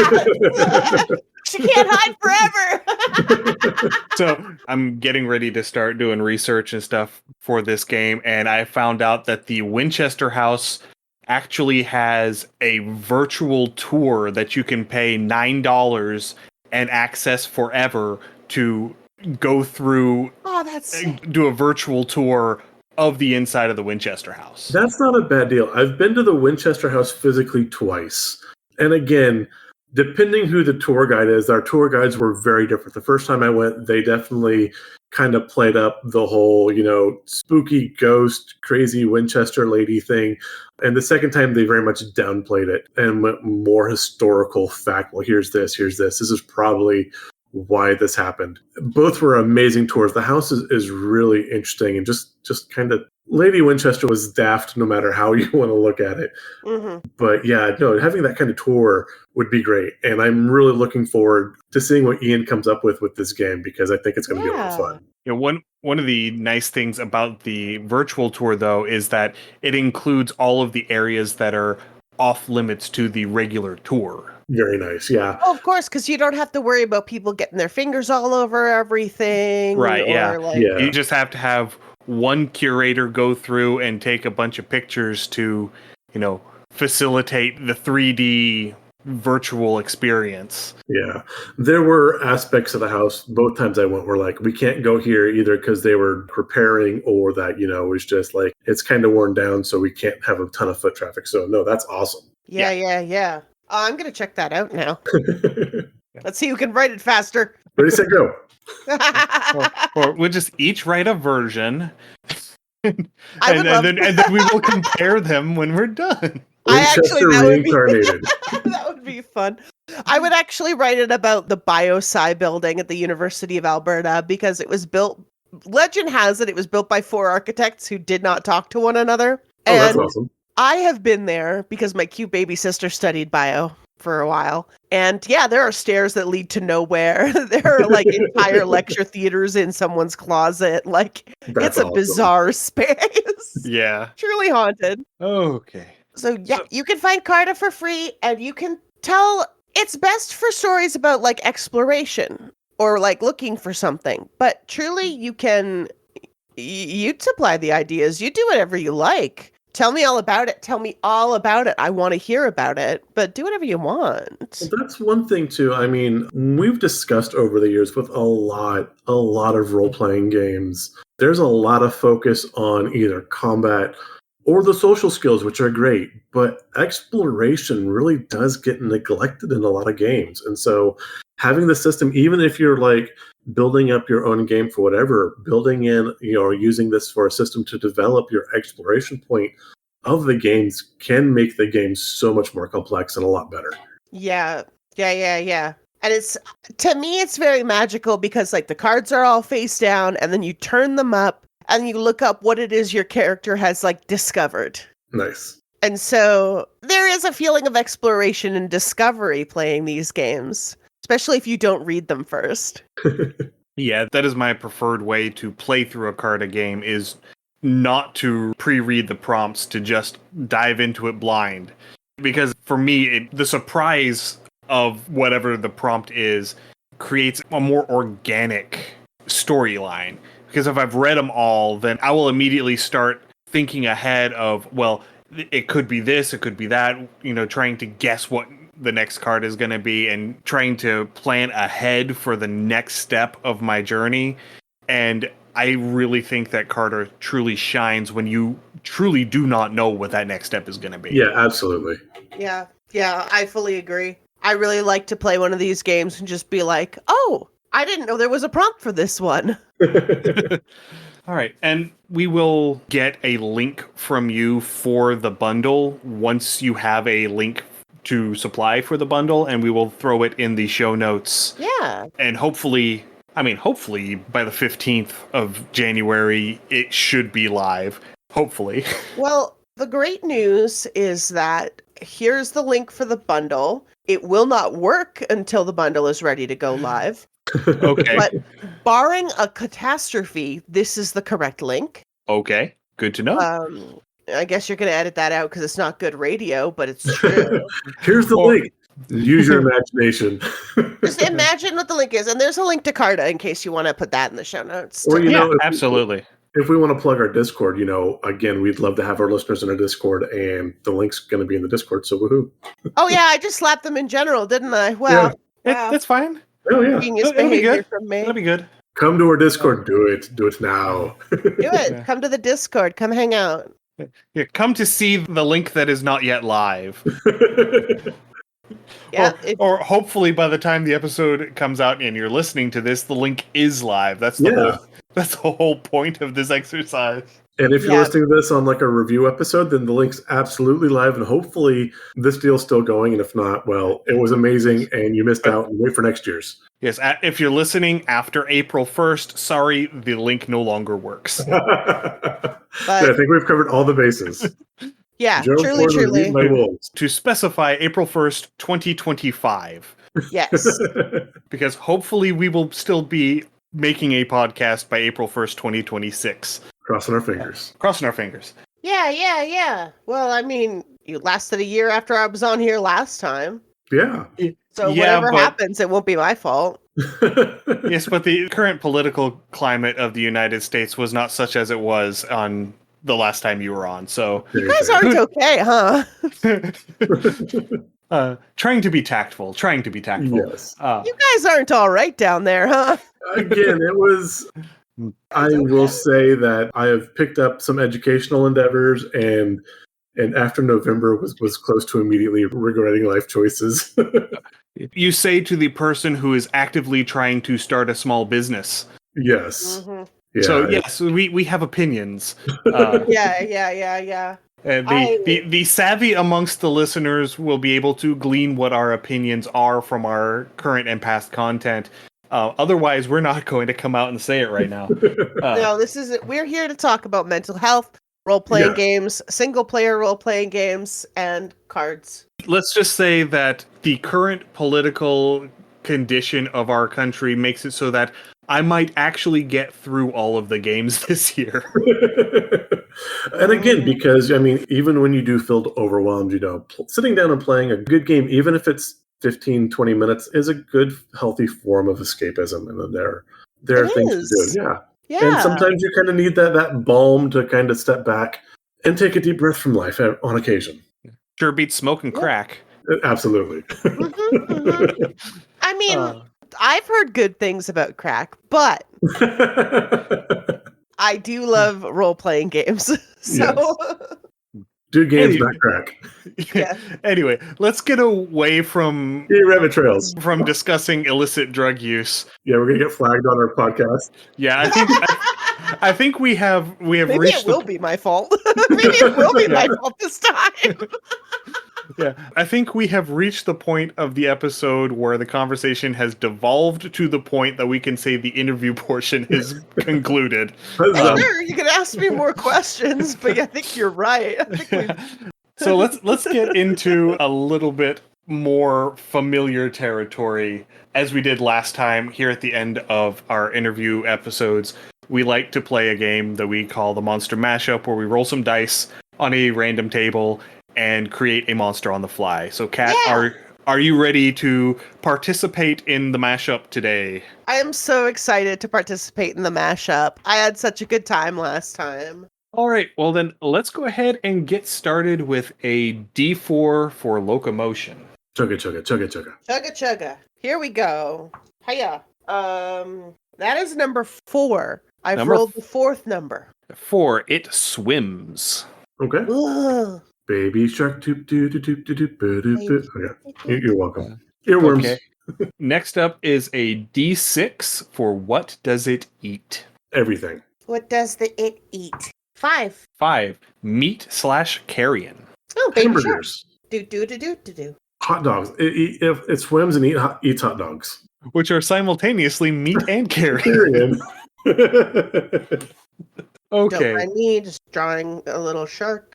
Speaker 3: She can't hide forever!
Speaker 1: So I'm getting ready to start doing research and stuff for this game, and I found out that the Winchester house actually has a virtual tour that you can pay $9 and access forever to go through, do a virtual tour of the inside of the Winchester house.
Speaker 2: That's not a bad deal. I've been to the Winchester house physically twice. And again, depending who the tour guide is, our tour guides were very different. The first time I went, they definitely kind of played up the whole, spooky ghost, crazy Winchester lady thing. And the second time, they very much downplayed it and went more historical fact. Well, here's this. This is probably why this happened. Both were amazing tours. The house is really interesting, and just kind of Lady Winchester was daft no matter how you want to look at it.
Speaker 3: Mm-hmm.
Speaker 2: But yeah, no, having that kind of tour would be great. And I'm really looking forward to seeing what Ian comes up with this game, because I think it's going to be a lot of fun.
Speaker 1: You know, one of the nice things about the virtual tour, though, is that it includes all of the areas that are off limits to the regular tour.
Speaker 2: Very nice, yeah.
Speaker 3: Oh, of course, because you don't have to worry about people getting their fingers all over everything.
Speaker 1: Right, yeah.
Speaker 2: Yeah.
Speaker 1: You just have to have one curator go through and take a bunch of pictures to, facilitate the 3D virtual experience.
Speaker 2: Yeah. There were aspects of the house, both times I went, were like, we can't go here either because they were repairing, or that, it was just like, it's kind of worn down, so we can't have a ton of foot traffic. So, no, that's awesome.
Speaker 3: Yeah. Oh, I'm going to check that out now. Let's see who can write it faster.
Speaker 2: Ready, set, go.
Speaker 1: or we'll just each write a version, and then we will compare them when we're done.
Speaker 2: Winchester
Speaker 3: that
Speaker 2: reincarnated.
Speaker 3: that would be fun. I would actually write it about the biosci building at the University of Alberta because it was built. Legend has it was built by 4 architects who did not talk to one another.
Speaker 2: Oh, that's
Speaker 3: And
Speaker 2: awesome.
Speaker 3: I have been there because my cute baby sister studied bio for a while. And yeah, there are stairs that lead to nowhere. There are like entire lecture theaters in someone's closet. Like
Speaker 2: That's
Speaker 3: it's a
Speaker 2: awesome.
Speaker 3: bizarre space.
Speaker 1: Yeah.
Speaker 3: Truly haunted.
Speaker 1: Okay.
Speaker 3: So yeah, you can find Carta for free and you can tell it's best for stories about like exploration or like looking for something. But truly you can you supply the ideas. You do whatever you like. Tell me all about it. Tell me all about it. I want to hear about it, but do whatever you want.
Speaker 2: Well, that's one thing too. I mean, we've discussed over the years with a lot of role-playing games. There's a lot of focus on either combat or the social skills, which are great, but exploration really does get neglected in a lot of games. And so having the system, even if you're like building up your own game for whatever, building in, or using this for a system to develop your exploration point of the games can make the game so much more complex and a lot better.
Speaker 3: Yeah. And to me, it's very magical because like the cards are all face down and then you turn them up and you look up what it is your character has like discovered.
Speaker 2: Nice.
Speaker 3: And so there is a feeling of exploration and discovery playing these games, especially if you don't read them first.
Speaker 1: Yeah, that is my preferred way to play through a Carta game is not to pre-read the prompts, to just dive into it blind. Because for me, the surprise of whatever the prompt is creates a more organic storyline. Because if I've read them all, then I will immediately start thinking ahead of, well, it could be this, it could be that, trying to guess what the next card is going to be and trying to plan ahead for the next step of my journey. And I really think that Carta truly shines when you truly do not know what that next step is going to be.
Speaker 2: Yeah, absolutely.
Speaker 3: Yeah, I fully agree. I really like to play one of these games and just be like, oh, I didn't know there was a prompt for this one.
Speaker 1: All right, and we will get a link from you for the bundle once you have a link to supply for the bundle, and we will throw it in the show notes.
Speaker 3: Yeah.
Speaker 1: And hopefully by the 15th of January, it should be live. Hopefully.
Speaker 3: Well, the great news is that here's the link for the bundle. It will not work until the bundle is ready to go live.
Speaker 1: Okay.
Speaker 3: But barring a catastrophe, this is the correct link.
Speaker 1: Okay. Good to know.
Speaker 3: I guess you're going to edit that out because it's not good radio, but it's true.
Speaker 2: Here's the link. Use your imagination.
Speaker 3: Just imagine what the link is. And there's a link to Carta in case you want to put that in the show notes.
Speaker 2: Or,
Speaker 1: absolutely.
Speaker 2: If we want to plug our Discord, again, we'd love to have our listeners in our Discord, and the link's going to be in the Discord, so woohoo.
Speaker 3: Oh, yeah, I just slapped them in general, didn't I? Well,
Speaker 1: that's fine.
Speaker 2: Oh, yeah.
Speaker 3: Genius
Speaker 1: It'll be
Speaker 3: behavior
Speaker 1: good.
Speaker 3: from me.
Speaker 1: It'll be good.
Speaker 2: Come to our Discord. Do it. Do it now.
Speaker 3: Do it.
Speaker 1: Yeah.
Speaker 3: Come to the Discord. Come hang out.
Speaker 1: Yeah, come to see the link that is not yet live.
Speaker 3: Yeah,
Speaker 1: or hopefully by the time the episode comes out and you're listening to this, the link is live. That's the whole point of this exercise.
Speaker 2: And if you're listening to this on like a review episode, then the link's absolutely live, and hopefully this deal's still going. And if not, well, it was amazing and you missed out, and wait for next year's.
Speaker 1: Yes, if you're listening after April 1st, sorry, the link no longer works.
Speaker 2: But I think we've covered all the bases.
Speaker 3: Yeah,
Speaker 2: Joe
Speaker 3: truly.
Speaker 2: My wolves.
Speaker 1: To specify April 1st, 2025.
Speaker 3: Yes.
Speaker 1: Because hopefully we will still be making a podcast by April 1st, 2026.
Speaker 2: Crossing our fingers.
Speaker 1: Crossing our fingers.
Speaker 3: Yeah. Well, I mean, you lasted a year after I was on here last time.
Speaker 2: Yeah.
Speaker 3: So whatever happens, it won't be my fault.
Speaker 1: Yes, but the current political climate of the United States was not such as it was on the last time you were on. So
Speaker 3: you guys aren't okay, huh?
Speaker 2: Trying to be tactful.
Speaker 1: Yes.
Speaker 3: You guys aren't all right down there, huh?
Speaker 2: Again, it was... I will say that I have picked up some educational endeavors, and after November was close to immediately regretting life choices.
Speaker 1: You say to the person who is actively trying to start a small business.
Speaker 2: Yes.
Speaker 3: Mm-hmm.
Speaker 2: Yeah.
Speaker 1: So yes, we have opinions.
Speaker 3: Yeah.
Speaker 1: And
Speaker 3: I-
Speaker 1: the savvy amongst the listeners will be able to glean what our opinions are from our current and past content. Otherwise, we're not going to come out and say it right now.
Speaker 3: No, this isn't. We're here to talk about mental health, role-playing
Speaker 2: Yes.
Speaker 3: games, single-player role-playing games, and cards.
Speaker 1: Let's just say that the current political condition of our country makes it so that I might actually get through all of the games this year.
Speaker 2: And again, because I mean, even when you do feel overwhelmed, sitting down and playing a good game, even if it's 15, 20 minutes, is a good, healthy form of escapism. And then there are
Speaker 3: It
Speaker 2: things
Speaker 3: is.
Speaker 2: to do. Yeah.
Speaker 3: Yeah.
Speaker 2: And sometimes you kind of need that balm to kind of step back and take a deep breath from life on occasion.
Speaker 1: Sure beats smoking crack.
Speaker 2: Absolutely.
Speaker 3: I mean, I've heard good things about crack, but I do love role-playing games. So,
Speaker 2: Do games,
Speaker 1: Anyway.
Speaker 2: not crack.
Speaker 3: Yeah.
Speaker 1: Anyway, let's get away from
Speaker 2: Rabbit trails.
Speaker 1: discussing illicit drug use.
Speaker 2: Yeah, we're gonna get flagged on our podcast.
Speaker 1: Yeah, I think we have
Speaker 3: maybe
Speaker 1: reached
Speaker 3: it will be my fault. Maybe it will be my fault this time.
Speaker 1: Yeah, I think we have reached the point of the episode where the conversation has devolved to the point that we can say the interview portion is concluded.
Speaker 3: Sure, you can ask me more questions, but I think you're right. I think
Speaker 1: So let's get into a little bit more familiar territory. As we did last time here at the end of our interview episodes, we like to play a game that we call the Monster Mashup, where we roll some dice on a random table and create a monster on the fly. So, Kat,
Speaker 3: Yeah.
Speaker 1: are you ready to participate in the mashup today?
Speaker 3: I am so excited to participate in the mashup. I had such a good time last time.
Speaker 1: All right, well then let's go ahead and get started with a D4 for locomotion.
Speaker 2: Chugga, chugga, chugga, chugga.
Speaker 3: Chugga chugga. Here we go. Hiya. That is number 4. I've
Speaker 1: Number
Speaker 3: rolled the 4th number.
Speaker 1: 4, it swims.
Speaker 2: Okay.
Speaker 3: Ugh.
Speaker 2: Baby shark, doop, doop, doop, doop, doop, doop, doop, doop. Okay. You're welcome. Earworms.
Speaker 1: Okay. Next up is a D6 for what does it eat?
Speaker 2: Everything.
Speaker 3: What does the it eat? 5.
Speaker 1: 5, meat/carrion.
Speaker 3: Oh, baby shark.
Speaker 2: Hamburgers.
Speaker 3: Do.
Speaker 2: Hot dogs. It swims and eats hot dogs.
Speaker 1: Which are simultaneously meat and carrion.
Speaker 2: Period.
Speaker 3: Don't
Speaker 1: Okay.
Speaker 3: mind me just drawing a little shark.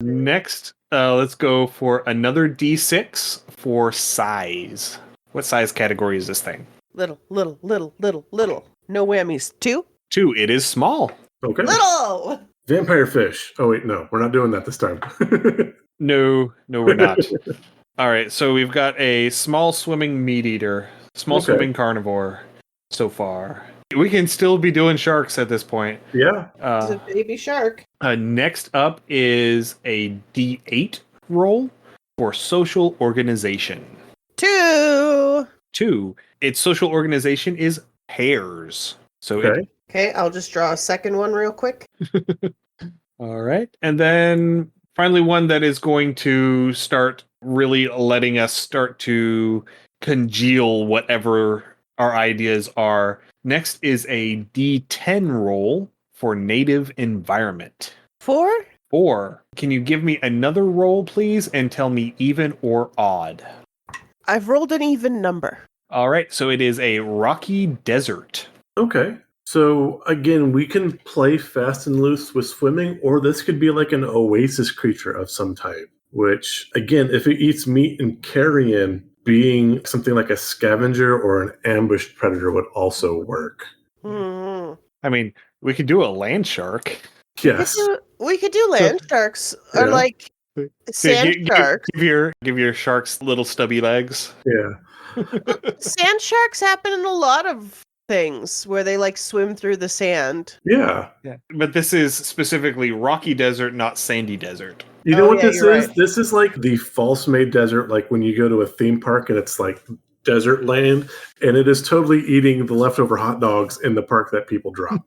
Speaker 1: Next, let's go for another D6 for size. What size category is this thing?
Speaker 3: Little. No whammies. 2.
Speaker 1: 2, it is small.
Speaker 2: Okay.
Speaker 3: Little.
Speaker 2: Vampire fish. Oh wait, no, we're not doing that this time.
Speaker 1: No, we're not. All right, so we've got a small swimming meat eater, small
Speaker 2: Okay.
Speaker 1: swimming carnivore so far. We can still be doing sharks at this point.
Speaker 2: Yeah.
Speaker 3: It's a baby shark.
Speaker 1: Next up is a D8 roll for social organization.
Speaker 3: 2.
Speaker 1: 2, its social organization is pairs. So
Speaker 2: Okay.
Speaker 3: Okay, I'll just draw a second one real quick.
Speaker 1: all right. And then finally one that is going to start really letting us start to congeal whatever our ideas are. Next is a D10 roll for native environment.
Speaker 3: 4.
Speaker 1: 4. Can you give me another roll, please, and tell me even or odd?
Speaker 3: I've rolled an even number.
Speaker 1: All right, so it is a rocky desert.
Speaker 2: Okay. So again, we can play fast and loose with swimming, or this could be like an oasis creature of some type. Which again, if it eats meat and carrion, being something like a scavenger or an ambushed predator would also work.
Speaker 3: Mhm.
Speaker 1: I mean, we could do a land shark.
Speaker 2: Yes.
Speaker 3: We could do land sharks or
Speaker 2: Yeah.
Speaker 3: like
Speaker 1: Yeah,
Speaker 3: sand sharks.
Speaker 1: Give your sharks little stubby legs.
Speaker 2: Yeah.
Speaker 3: Sand sharks happen in a lot of things where they like swim through the sand.
Speaker 2: Yeah.
Speaker 1: Yeah. But this is specifically rocky desert, not sandy desert.
Speaker 2: You know
Speaker 3: Oh,
Speaker 2: what
Speaker 3: yeah,
Speaker 2: this is?
Speaker 3: you're right.
Speaker 2: This is like the false made desert, like when you go to a theme park and it's like desert land, and it is totally eating the leftover hot dogs in the park that people drop.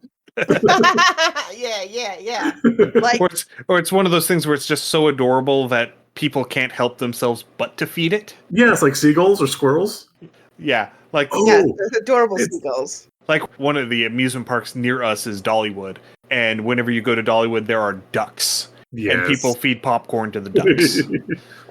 Speaker 3: yeah. Like
Speaker 1: Or it's one of those things where it's just so adorable that people can't help themselves but to feed it.
Speaker 2: Yeah, it's like seagulls or squirrels.
Speaker 1: Yeah. Like
Speaker 2: Oh,
Speaker 3: yeah, adorable
Speaker 2: it's-
Speaker 3: seagulls.
Speaker 1: like one of the amusement parks near us is Dollywood. And whenever you go to Dollywood, there are ducks. and people
Speaker 2: Yes.
Speaker 1: feed popcorn to the ducks.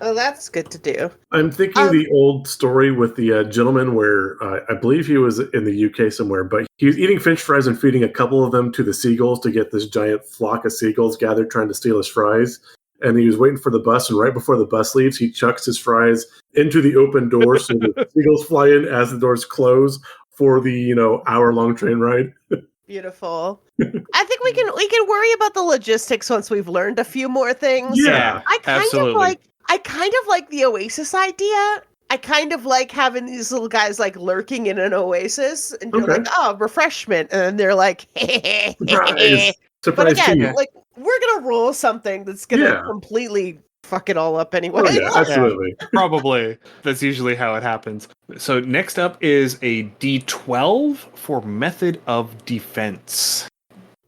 Speaker 3: Oh, that's good to do.
Speaker 2: I'm thinking the old story with the gentleman where I believe he was in the UK somewhere, but he was eating French fries and feeding a couple of them to the seagulls to get this giant flock of seagulls gathered trying to steal his fries. And he was waiting for the bus, and right before the bus leaves, he chucks his fries into the open door so the seagulls fly in as the doors close for the hour-long train ride.
Speaker 3: Beautiful. I think we can worry about the logistics once we've learned a few more things.
Speaker 2: Yeah,
Speaker 3: I kind
Speaker 1: absolutely.
Speaker 3: of like the Oasis idea. I kind of like having these little guys like lurking in an oasis, and you're
Speaker 2: Okay.
Speaker 3: like, oh, refreshment, and then they're like,
Speaker 2: Surprise!
Speaker 3: But
Speaker 2: Surprise
Speaker 3: again,
Speaker 2: feed.
Speaker 3: like we're gonna roll something that's gonna
Speaker 2: Yeah.
Speaker 3: completely fuck it all up anyway.
Speaker 2: Oh yeah, absolutely.
Speaker 1: Probably. That's usually how it happens. So next up is a D12 for method of defense.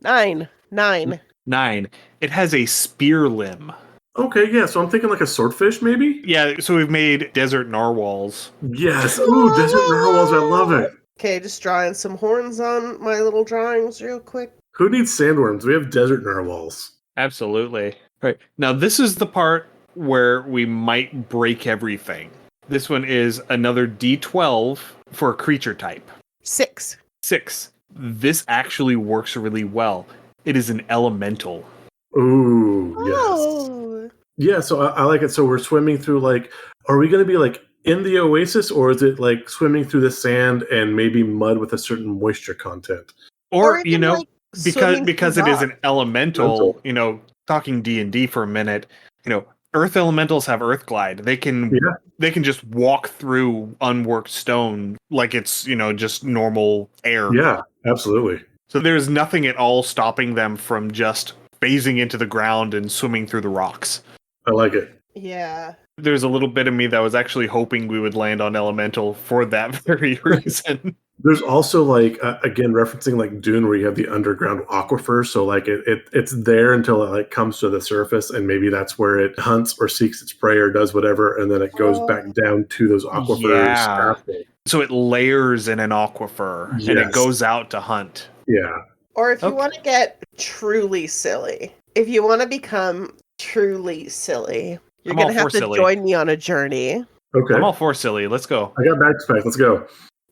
Speaker 3: 9.
Speaker 1: 9. It has a spear limb.
Speaker 2: Okay, yeah. So I'm thinking like a swordfish, maybe.
Speaker 1: Yeah, so we've made desert narwhals.
Speaker 2: Yes. Ooh, desert narwhals. I love it.
Speaker 3: Okay, just drawing some horns on my little drawings real quick.
Speaker 2: Who needs sandworms? We have desert narwhals.
Speaker 1: Absolutely. Right. Now this is the part where we might break everything. This one is another D12 for a creature type.
Speaker 3: 6.
Speaker 1: 6. This actually works really well. It is an elemental.
Speaker 2: Ooh, yes.
Speaker 3: Oh.
Speaker 2: Yeah, so I like it. So we're swimming through are we going to be like in the oasis, or is it like swimming through the sand and maybe mud with a certain moisture content?
Speaker 1: Or,
Speaker 3: even, like, swimming
Speaker 1: because
Speaker 3: through
Speaker 1: it is an
Speaker 3: rock.
Speaker 1: elemental, talking D&D for a minute, earth elementals have earth glide. They can just walk through unworked stone like it's, just normal air.
Speaker 2: Yeah, absolutely.
Speaker 1: So there's nothing at all stopping them from just phasing into the ground and swimming through the rocks.
Speaker 2: I like it.
Speaker 3: Yeah.
Speaker 1: There's a little bit of me that was actually hoping we would land on elemental for that very reason.
Speaker 2: There's also again referencing like Dune, where you have the underground aquifer. So it's there until it comes to the surface, and maybe that's where it hunts or seeks its prey or does whatever, and then it goes back down to those aquifers.
Speaker 1: Yeah.
Speaker 2: After.
Speaker 1: So it layers in an aquifer and it goes out to hunt.
Speaker 2: Yeah.
Speaker 3: Or if you want to get truly silly, if you want to become truly silly, you're going to have to join me on a journey.
Speaker 2: Okay.
Speaker 1: I'm all for silly. Let's go.
Speaker 2: I got backpack. Let's go.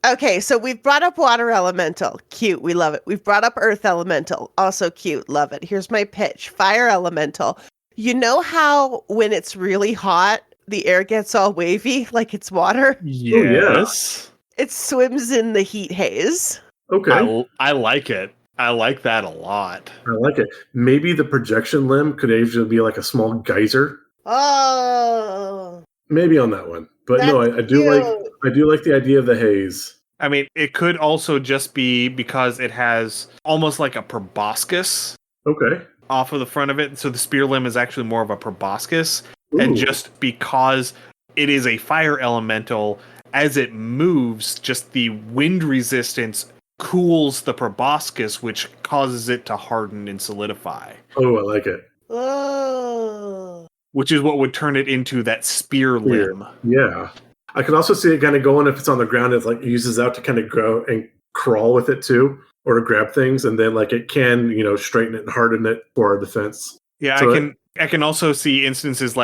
Speaker 3: Okay, so we've brought up water elemental. Cute. We love it. We've brought up earth elemental. Also cute. Love it. Here's my pitch. Fire elemental. You know how when it's really hot, the air gets all wavy like it's water?
Speaker 1: Yes.
Speaker 3: It swims in the heat haze.
Speaker 2: Okay.
Speaker 1: I like it. I like that a lot.
Speaker 2: I like it. Maybe the projection limb could actually be like a small geyser.
Speaker 3: Oh.
Speaker 2: Maybe on that one. But no, I do like the idea of the haze.
Speaker 1: I mean, it could also just be because it has almost like a proboscis
Speaker 2: Okay.
Speaker 1: off of the front of it. So the spear limb is actually more of a proboscis.
Speaker 2: Ooh.
Speaker 1: And just because it is a fire elemental, as it moves, just the wind resistance cools the proboscis, which causes it to harden and solidify.
Speaker 2: Oh, I like it.
Speaker 3: Oh.
Speaker 1: Which is what would turn it into that spear limb.
Speaker 2: Yeah. I could also see it kind of going if it's on the ground. It's like it uses out to kind of go and crawl with it too, or to grab things, and then it can straighten it and harden it for our defense.
Speaker 1: Yeah,
Speaker 2: So
Speaker 1: I can also see instances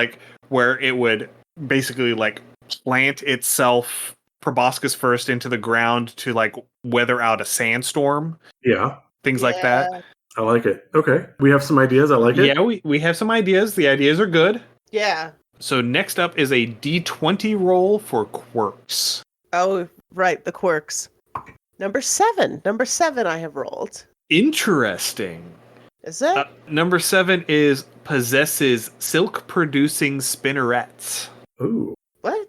Speaker 1: where it would basically plant itself proboscis first into the ground to weather out a sandstorm.
Speaker 2: Yeah.
Speaker 1: Things like that.
Speaker 2: I like it. Okay. We have some ideas. I like it.
Speaker 1: Yeah, we have some ideas. The ideas are good.
Speaker 3: Yeah.
Speaker 1: So next up is a D20 roll for quirks.
Speaker 3: Oh, right, the quirks. Number 7 I have rolled.
Speaker 1: Interesting.
Speaker 3: Is it?
Speaker 1: Number 7 is possesses silk-producing spinnerets.
Speaker 2: Ooh.
Speaker 3: What?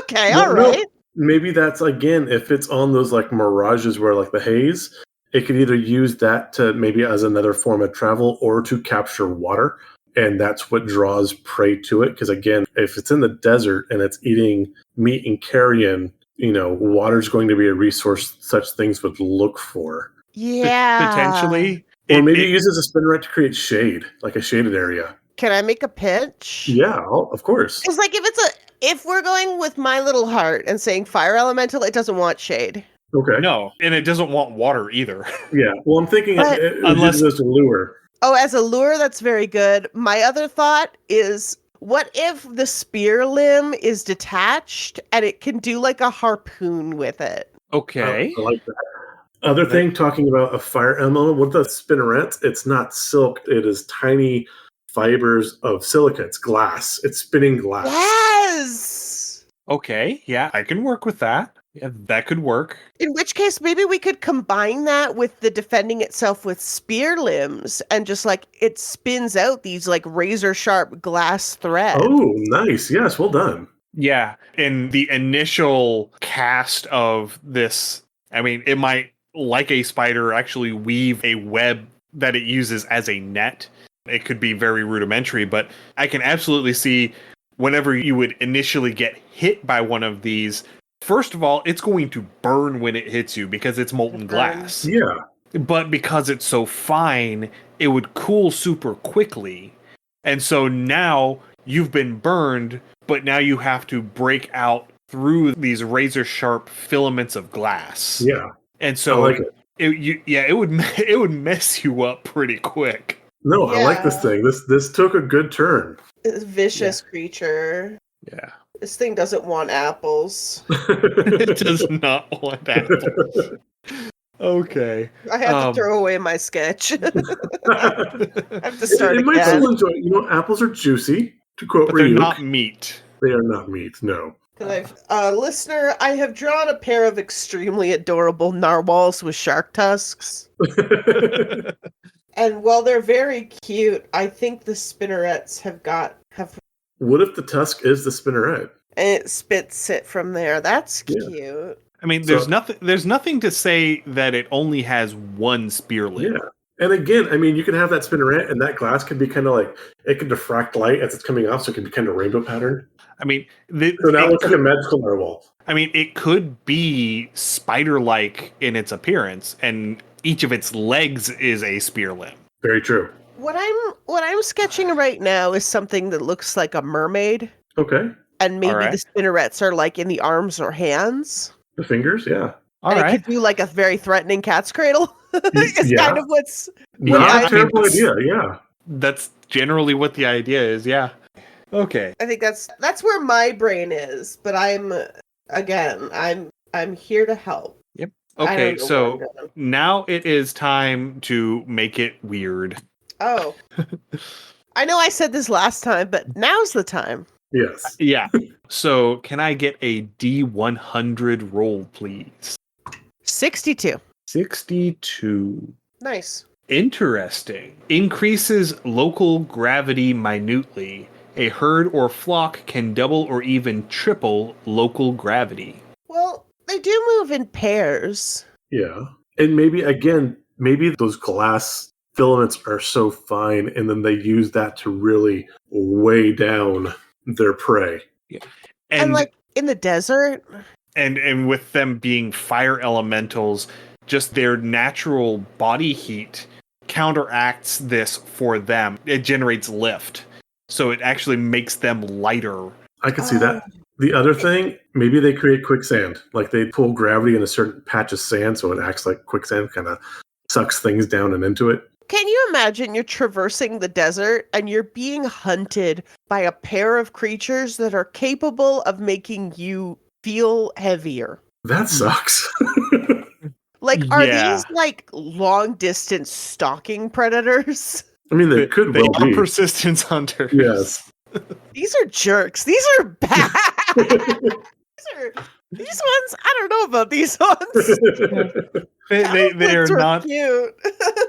Speaker 3: Okay, all right.
Speaker 2: Maybe that's, again, if it's on those mirages where the haze, it could either use that to maybe as another form of travel or to capture water. And that's what draws prey to it. Because again, if it's in the desert and it's eating meat and carrion, water's going to be a resource such things would look for.
Speaker 3: Yeah.
Speaker 1: Potentially.
Speaker 2: Or maybe it uses a spinneret to create shade, like a shaded area.
Speaker 3: Can I make a pitch?
Speaker 2: Yeah, of course.
Speaker 3: Because if we're going with my little heart and saying fire elemental, it doesn't want shade.
Speaker 2: Okay.
Speaker 1: No, and it doesn't want water either.
Speaker 2: Yeah. Well, I'm thinking
Speaker 3: But-
Speaker 2: unless it's a lure.
Speaker 3: Oh, as a lure, that's very good. My other thought is, what if the spear limb is detached and it can do like a harpoon with it?
Speaker 1: Okay.
Speaker 2: I like that. Other thing, talking about a fire element, with the spinnerets, it's not silk. It is tiny fibers of silica. It's glass. It's spinning glass.
Speaker 3: Yes!
Speaker 1: Okay, yeah, I can work with that. Yeah, that could work.
Speaker 3: In which case, maybe we could combine that with the defending itself with spear limbs and just like it spins out these like razor sharp glass threads.
Speaker 2: Oh, nice. Yes, well done.
Speaker 1: Yeah, in the initial cast of this, I mean, it might, like a spider, actually weave a web that it uses as a net. It could be very rudimentary, but I can absolutely see whenever you would initially get hit by one of these, first of all, it's going to burn when it hits you because it's molten glass.
Speaker 2: Yeah.
Speaker 1: But because it's so fine, it would cool super quickly. And so now you've been burned, but now you have to break out through these razor sharp filaments of glass.
Speaker 2: Yeah.
Speaker 1: And so
Speaker 2: I like it.
Speaker 1: it would it would mess you up pretty quick.
Speaker 2: No, I like
Speaker 3: Yeah.
Speaker 2: this thing. This took a good turn.
Speaker 3: This vicious creature.
Speaker 1: Yeah.
Speaker 3: This thing doesn't want apples.
Speaker 1: It does not want apples. Okay.
Speaker 3: I have to throw away my sketch. I have to start
Speaker 2: It might
Speaker 3: again.
Speaker 2: still enjoy. You know, apples are juicy. To quote
Speaker 1: But they're
Speaker 2: Ryuk,
Speaker 1: not meat.
Speaker 2: they are not meat. No.
Speaker 3: Listener, I have drawn a pair of extremely adorable narwhals with shark tusks. And while they're very cute, I think the spinnerets have
Speaker 2: What if the tusk is the spinneret?
Speaker 3: and it spits it from there. That's
Speaker 2: Yeah.
Speaker 3: cute.
Speaker 1: I mean,
Speaker 2: So-
Speaker 1: there's nothing to say that it only has one spear lip.
Speaker 2: Yeah. And again, I mean, you can have that spinneret, and that glass can be kind of like it can diffract light as it's coming off, so it can be kind of rainbow patterned.
Speaker 1: I mean,
Speaker 2: So now it looks like a magical narwhal.
Speaker 1: I mean, it could be spider-like in its appearance, and each of its legs is a spear limb.
Speaker 2: Very true.
Speaker 3: What I'm sketching right now is something that looks like a mermaid,
Speaker 2: Okay.
Speaker 3: and maybe
Speaker 1: Alright.
Speaker 3: the spinnerets are like in the arms or hands.
Speaker 2: The fingers, yeah.
Speaker 1: All
Speaker 3: and
Speaker 1: right.
Speaker 3: it could do like a very threatening cat's cradle. It's
Speaker 2: yeah.
Speaker 3: kind of what's
Speaker 2: Not
Speaker 3: I
Speaker 2: a
Speaker 3: mean,
Speaker 2: terrible
Speaker 1: that's-
Speaker 2: idea, yeah.
Speaker 1: That's generally what the idea is. Yeah. Okay.
Speaker 3: I think that's where my brain is, but I'm here to help. I
Speaker 1: Okay.
Speaker 3: don't know
Speaker 1: So
Speaker 3: where I'm going.
Speaker 1: now it is time to make it weird.
Speaker 3: Oh. I know I said this last time, but now's the time.
Speaker 2: Yes.
Speaker 1: Yeah. So can I get a D100 roll, please?
Speaker 3: 62.
Speaker 1: 62.
Speaker 3: Nice.
Speaker 1: Interesting. Increases local gravity minutely. A herd or flock can double or even triple local gravity.
Speaker 3: Well, they do move in pairs.
Speaker 2: Yeah. And maybe those glass filaments are so fine, and then they use that to really weigh down their prey.
Speaker 3: And like in the desert,
Speaker 1: and with them being fire elementals, just their natural body heat counteracts this for them. It generates lift. So it actually makes them lighter.
Speaker 2: I can see that. The other thing, maybe they create quicksand. Like they pull gravity in a certain patch of sand, so it acts like quicksand, kind of sucks things down and into it.
Speaker 3: can you imagine you're traversing the desert and you're being hunted by a pair of creatures that are capable of making you feel heavier?
Speaker 2: That sucks.
Speaker 3: Like, are
Speaker 1: Yeah.
Speaker 3: these like long distance stalking predators?
Speaker 2: I mean, they could
Speaker 1: They
Speaker 2: well
Speaker 1: are
Speaker 2: be.
Speaker 1: persistence hunters.
Speaker 2: Yes.
Speaker 3: These are jerks. These are bad. These ones, I don't know about these ones.
Speaker 1: They are
Speaker 3: Those were
Speaker 1: not
Speaker 3: cute.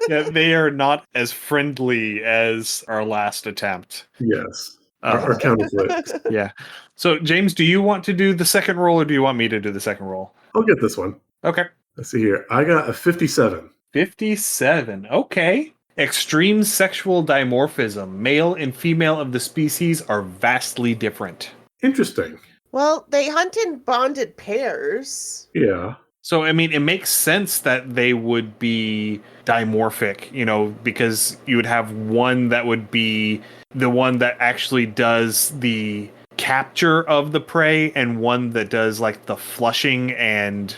Speaker 1: yeah, they are not as friendly as our last attempt.
Speaker 2: Yes.
Speaker 1: Uh,
Speaker 2: Our counterfeit.
Speaker 1: yeah. So James, do you want to do the second roll or do you want me to do the second roll?
Speaker 2: I'll get this one.
Speaker 1: Okay.
Speaker 2: Let's see here. I got a 57.
Speaker 1: 57. Okay. Extreme sexual dimorphism. Male and female of the species are vastly different.
Speaker 2: Interesting.
Speaker 3: Well, they hunt in bonded pairs.
Speaker 2: Yeah.
Speaker 1: So, I mean, it makes sense that they would be dimorphic, you know, because you would have one that would be the one that actually does the capture of the prey and one that does like the flushing and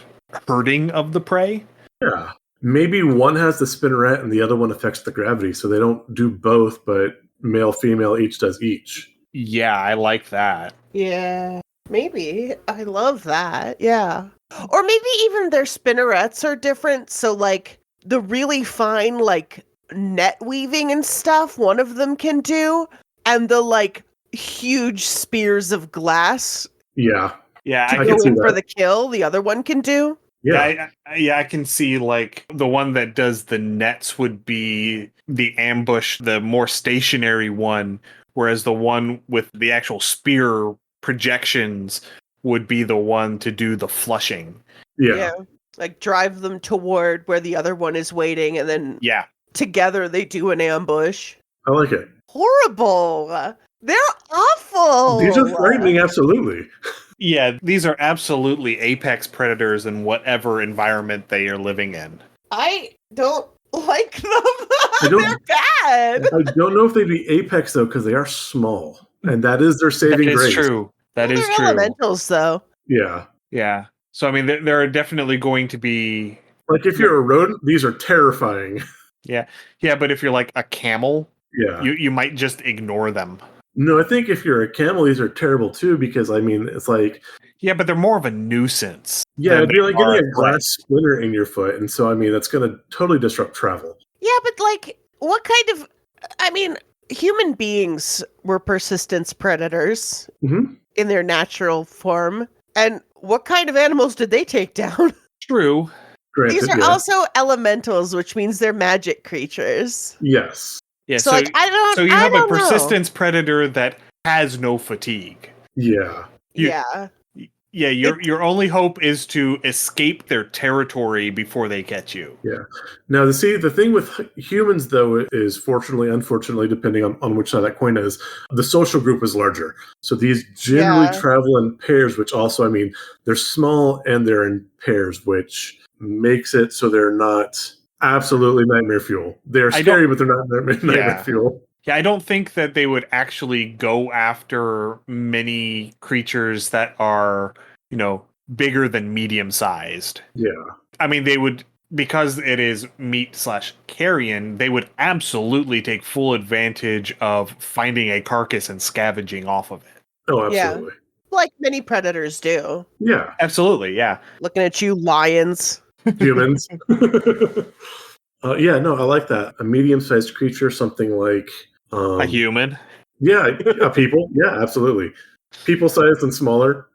Speaker 1: herding of the prey.
Speaker 2: Yeah. Maybe one has the spinneret and the other one affects the gravity, so they don't do both, but male, female, each does each.
Speaker 1: Yeah, I like that.
Speaker 3: Yeah, maybe. I love that. Yeah. Or maybe even their spinnerets are different. So, like, the really fine, like, net weaving and stuff, one of them can do. And the, like, huge spears of glass
Speaker 2: Yeah.
Speaker 1: Yeah,
Speaker 3: to
Speaker 2: I
Speaker 3: go
Speaker 2: can see
Speaker 3: in for
Speaker 2: that.
Speaker 3: the kill, the other one can do.
Speaker 2: Yeah.
Speaker 1: I can see like the one that does the nets would be the ambush, the more stationary one, whereas the one with the actual spear projections would be the one to do the flushing.
Speaker 2: Yeah.
Speaker 3: Like, drive them toward where the other one is waiting, and then
Speaker 1: Yeah.
Speaker 3: together they do an ambush.
Speaker 2: I like it.
Speaker 3: Horrible. They're awful.
Speaker 2: These are frightening, absolutely.
Speaker 1: Yeah, these are absolutely apex predators in whatever environment they are living in.
Speaker 3: I don't like them.
Speaker 2: don't-
Speaker 3: They're bad.
Speaker 2: I don't know if they'd be apex, though, because they are small. And that is their saving
Speaker 1: That is
Speaker 2: grace.
Speaker 1: true. That is
Speaker 3: They're
Speaker 1: true.
Speaker 3: elementals, though.
Speaker 2: Yeah.
Speaker 1: Yeah. So I mean, there are definitely going to be.
Speaker 2: Like, if you're a rodent, these are terrifying.
Speaker 1: Yeah, but if you're like a camel,
Speaker 2: Yeah.
Speaker 1: you might just ignore them.
Speaker 2: No, I think if you're a camel, these are terrible, too, because, I mean, it's like...
Speaker 1: Yeah, but they're more of a nuisance.
Speaker 2: Yeah,
Speaker 1: than
Speaker 2: it'd be like
Speaker 1: they are
Speaker 2: getting a
Speaker 1: a threat.
Speaker 2: glass splinter in your foot. And so, I mean, that's going to totally disrupt travel.
Speaker 3: Yeah, but like, what kind of? I mean, human beings were persistence predators
Speaker 2: Mm-hmm.
Speaker 3: in their natural form, and what kind of animals did they take down?
Speaker 1: True.
Speaker 2: Granted,
Speaker 3: These are
Speaker 2: yeah.
Speaker 3: also elementals, which means they're magic creatures.
Speaker 2: Yes.
Speaker 1: Yeah.
Speaker 3: So, like, I don't.
Speaker 1: so you
Speaker 3: I
Speaker 1: have a
Speaker 3: don't know.
Speaker 1: persistence predator that has no fatigue.
Speaker 2: Yeah.
Speaker 1: you-
Speaker 3: Yeah.
Speaker 1: Yeah, your only hope is to escape their territory before they catch you.
Speaker 2: Now, the thing with humans, though, is fortunately, unfortunately, depending on which side that coin is, the social group is larger. So these generally
Speaker 3: Yeah.
Speaker 2: travel in pairs, which also, I mean, they're small and they're in pairs, which makes it so they're not absolutely nightmare fuel. They're
Speaker 1: I
Speaker 2: scary,
Speaker 1: don't-
Speaker 2: but they're not nightmare
Speaker 1: Yeah.
Speaker 2: fuel.
Speaker 1: Yeah, I don't think that they would actually go after many creatures that are, bigger than medium sized.
Speaker 2: Yeah.
Speaker 1: I mean, they would, because it is meat/carrion, they would absolutely take full advantage of finding a carcass and scavenging off of it.
Speaker 2: Oh,
Speaker 3: Yeah.
Speaker 2: absolutely.
Speaker 3: Like many predators do.
Speaker 2: Yeah.
Speaker 1: Absolutely, yeah.
Speaker 3: Looking at you, lions.
Speaker 2: Humans. Yeah, no, I like that. A medium-sized creature, something like...
Speaker 1: A human.
Speaker 2: Yeah, people. Yeah, absolutely. People-sized and smaller.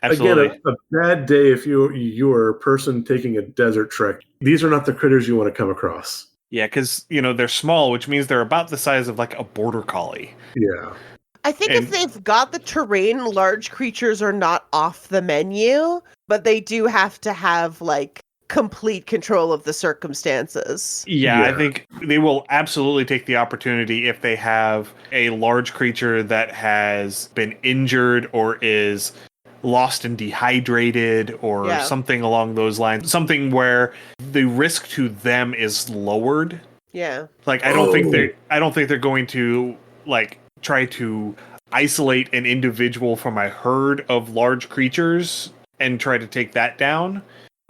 Speaker 1: Absolutely.
Speaker 2: Again, a bad day if you are a person taking a desert trek. These are not the critters you want to come across.
Speaker 1: Yeah, because, they're small, which means they're about the size of like a border collie.
Speaker 2: Yeah.
Speaker 3: I think
Speaker 1: And-
Speaker 3: if they've got the terrain, large creatures are not off the menu, but they do have to have like complete control of the circumstances.
Speaker 1: Yeah, I
Speaker 2: Yeah.
Speaker 1: think they will absolutely take the opportunity if they have a large creature that has been injured or is lost and dehydrated or
Speaker 3: Yeah.
Speaker 1: something along those lines. Something where the risk to them is lowered.
Speaker 3: Yeah.
Speaker 1: Like I don't think
Speaker 2: Oh.
Speaker 1: they're going to like try to isolate an individual from a herd of large creatures and try to take that down.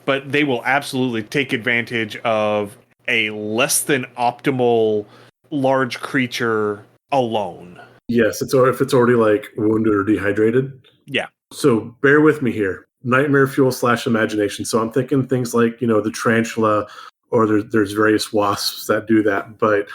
Speaker 1: But they will absolutely take advantage of a less than optimal large creature alone.
Speaker 2: Yes, if it's already like wounded or dehydrated.
Speaker 1: Yeah.
Speaker 2: So bear with me here. Nightmare fuel / imagination. So I'm thinking things like, the tarantula, or there's various wasps that do that. But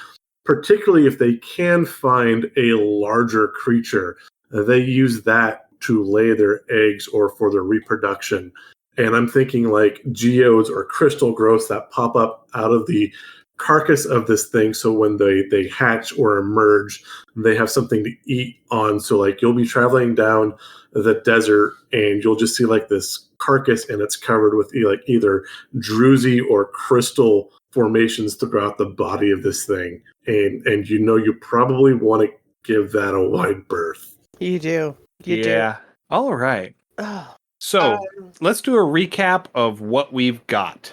Speaker 2: particularly if they can find a larger creature, they use that to lay their eggs or for their reproduction. And I'm thinking like geodes or crystal growths that pop up out of the carcass of this thing. So when they hatch or emerge, they have something to eat on. So like you'll be traveling down the desert and you'll just see like this carcass and it's covered with either druzy or crystal formations throughout the body of this thing. And you probably want to give that a wide berth.
Speaker 3: You do. You
Speaker 1: yeah. All right.
Speaker 3: do. Oh,
Speaker 1: So let's do a recap of what we've got.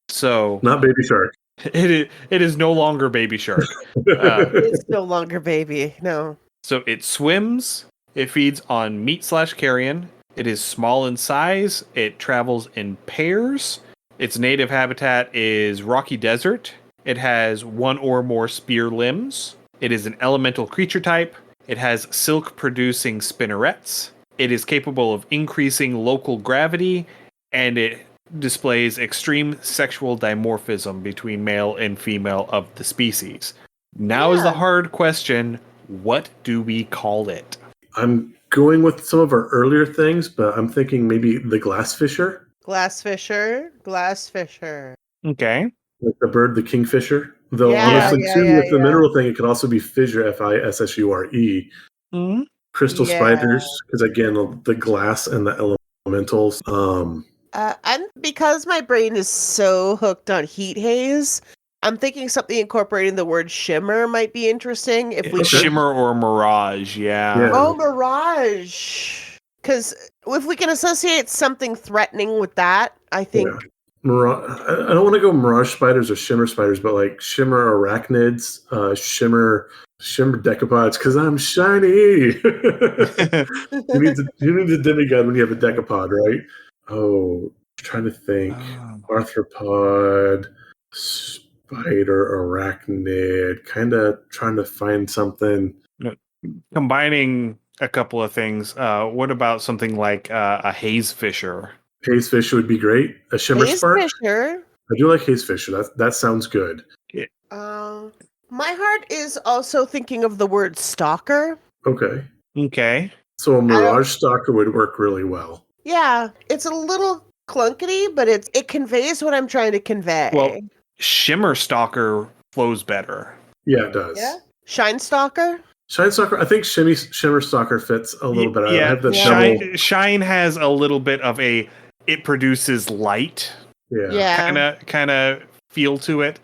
Speaker 1: So
Speaker 2: Not Baby Shark.
Speaker 1: it is no longer Baby Shark.
Speaker 3: it's no longer baby. No.
Speaker 1: So it swims. It feeds on meat/carrion. It is small in size. It travels in pairs. Its native habitat is rocky desert. It has one or more spear limbs. It is an elemental creature type. It has silk-producing spinnerets. It is capable of increasing local gravity, and it displays extreme sexual dimorphism between male and female of the species. Now is the
Speaker 3: Yeah.
Speaker 1: hard question, what do we call it?
Speaker 2: I'm going with some of our earlier things, but I'm thinking maybe the glassfisher,
Speaker 3: Glassfisher.
Speaker 1: Okay.
Speaker 2: like the bird, the kingfisher. Though
Speaker 3: Yeah,
Speaker 2: honestly,
Speaker 3: yeah,
Speaker 2: too,
Speaker 3: yeah,
Speaker 2: with the
Speaker 3: yeah.
Speaker 2: mineral thing, it could also be fissure, Fissure.
Speaker 1: Mm-hmm.
Speaker 2: Crystal
Speaker 3: Yeah.
Speaker 2: spiders, because again, the glass and the elementals.
Speaker 3: And because my brain is so hooked on heat haze, I'm thinking something incorporating the word shimmer might be interesting. If we
Speaker 2: Okay.
Speaker 1: Shimmer or mirage,
Speaker 2: Yeah.
Speaker 3: Oh, mirage. Because if we can associate something threatening with that, I think.
Speaker 2: Yeah. I don't want to go mirage spiders or shimmer spiders, but like shimmer arachnids, shimmer decapods, because I'm shiny. You need a demigod when you have a decapod, right? Oh, trying to think. Arthropod, spider, arachnid, kind of trying to find something.
Speaker 1: Combining a couple of things, what about something like a haze fisher?
Speaker 2: Hazefish would be great. A shimmer
Speaker 3: Haze
Speaker 2: spark.
Speaker 3: Fisher.
Speaker 2: I do like Hazefisher. That sounds good.
Speaker 3: My heart is also thinking of the word stalker.
Speaker 2: Okay.
Speaker 1: Okay.
Speaker 2: So a
Speaker 3: I don't-
Speaker 2: Mirage Stalker would work really well.
Speaker 3: Yeah, it's a little clunkety, but it conveys what I'm trying to convey.
Speaker 1: Well, Shimmer Stalker flows better.
Speaker 2: Yeah, it does.
Speaker 3: Yeah. Shine Stalker?
Speaker 2: Shine Stalker, I think Shimmer Stalker fits a little better. I
Speaker 1: Yeah,
Speaker 2: have the
Speaker 3: Yeah.
Speaker 1: Shine has a little bit of it produces light
Speaker 2: double.
Speaker 3: Yeah.
Speaker 1: kind of feel to it.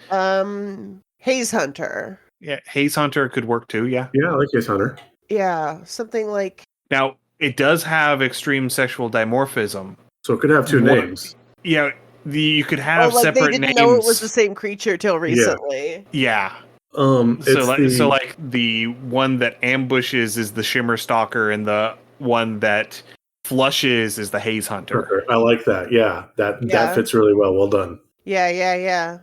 Speaker 3: Haze Hunter.
Speaker 1: Yeah, Haze Hunter could work too, yeah.
Speaker 2: Yeah, I like Haze Hunter.
Speaker 3: Yeah, something like
Speaker 1: Now, it does have extreme sexual dimorphism.
Speaker 2: So it could have two
Speaker 1: What-
Speaker 2: names.
Speaker 1: Yeah, you could have
Speaker 3: like they
Speaker 1: separate
Speaker 3: didn't
Speaker 1: names.
Speaker 3: know it was the same creature till recently.
Speaker 1: Yeah.
Speaker 2: It's
Speaker 1: So like the one that ambushes is the Shimmer Stalker, and the one that flushes is the Haze Hunter.
Speaker 2: I like that. Yeah,
Speaker 3: Yeah.
Speaker 2: that fits really well. Well done.
Speaker 3: Yeah.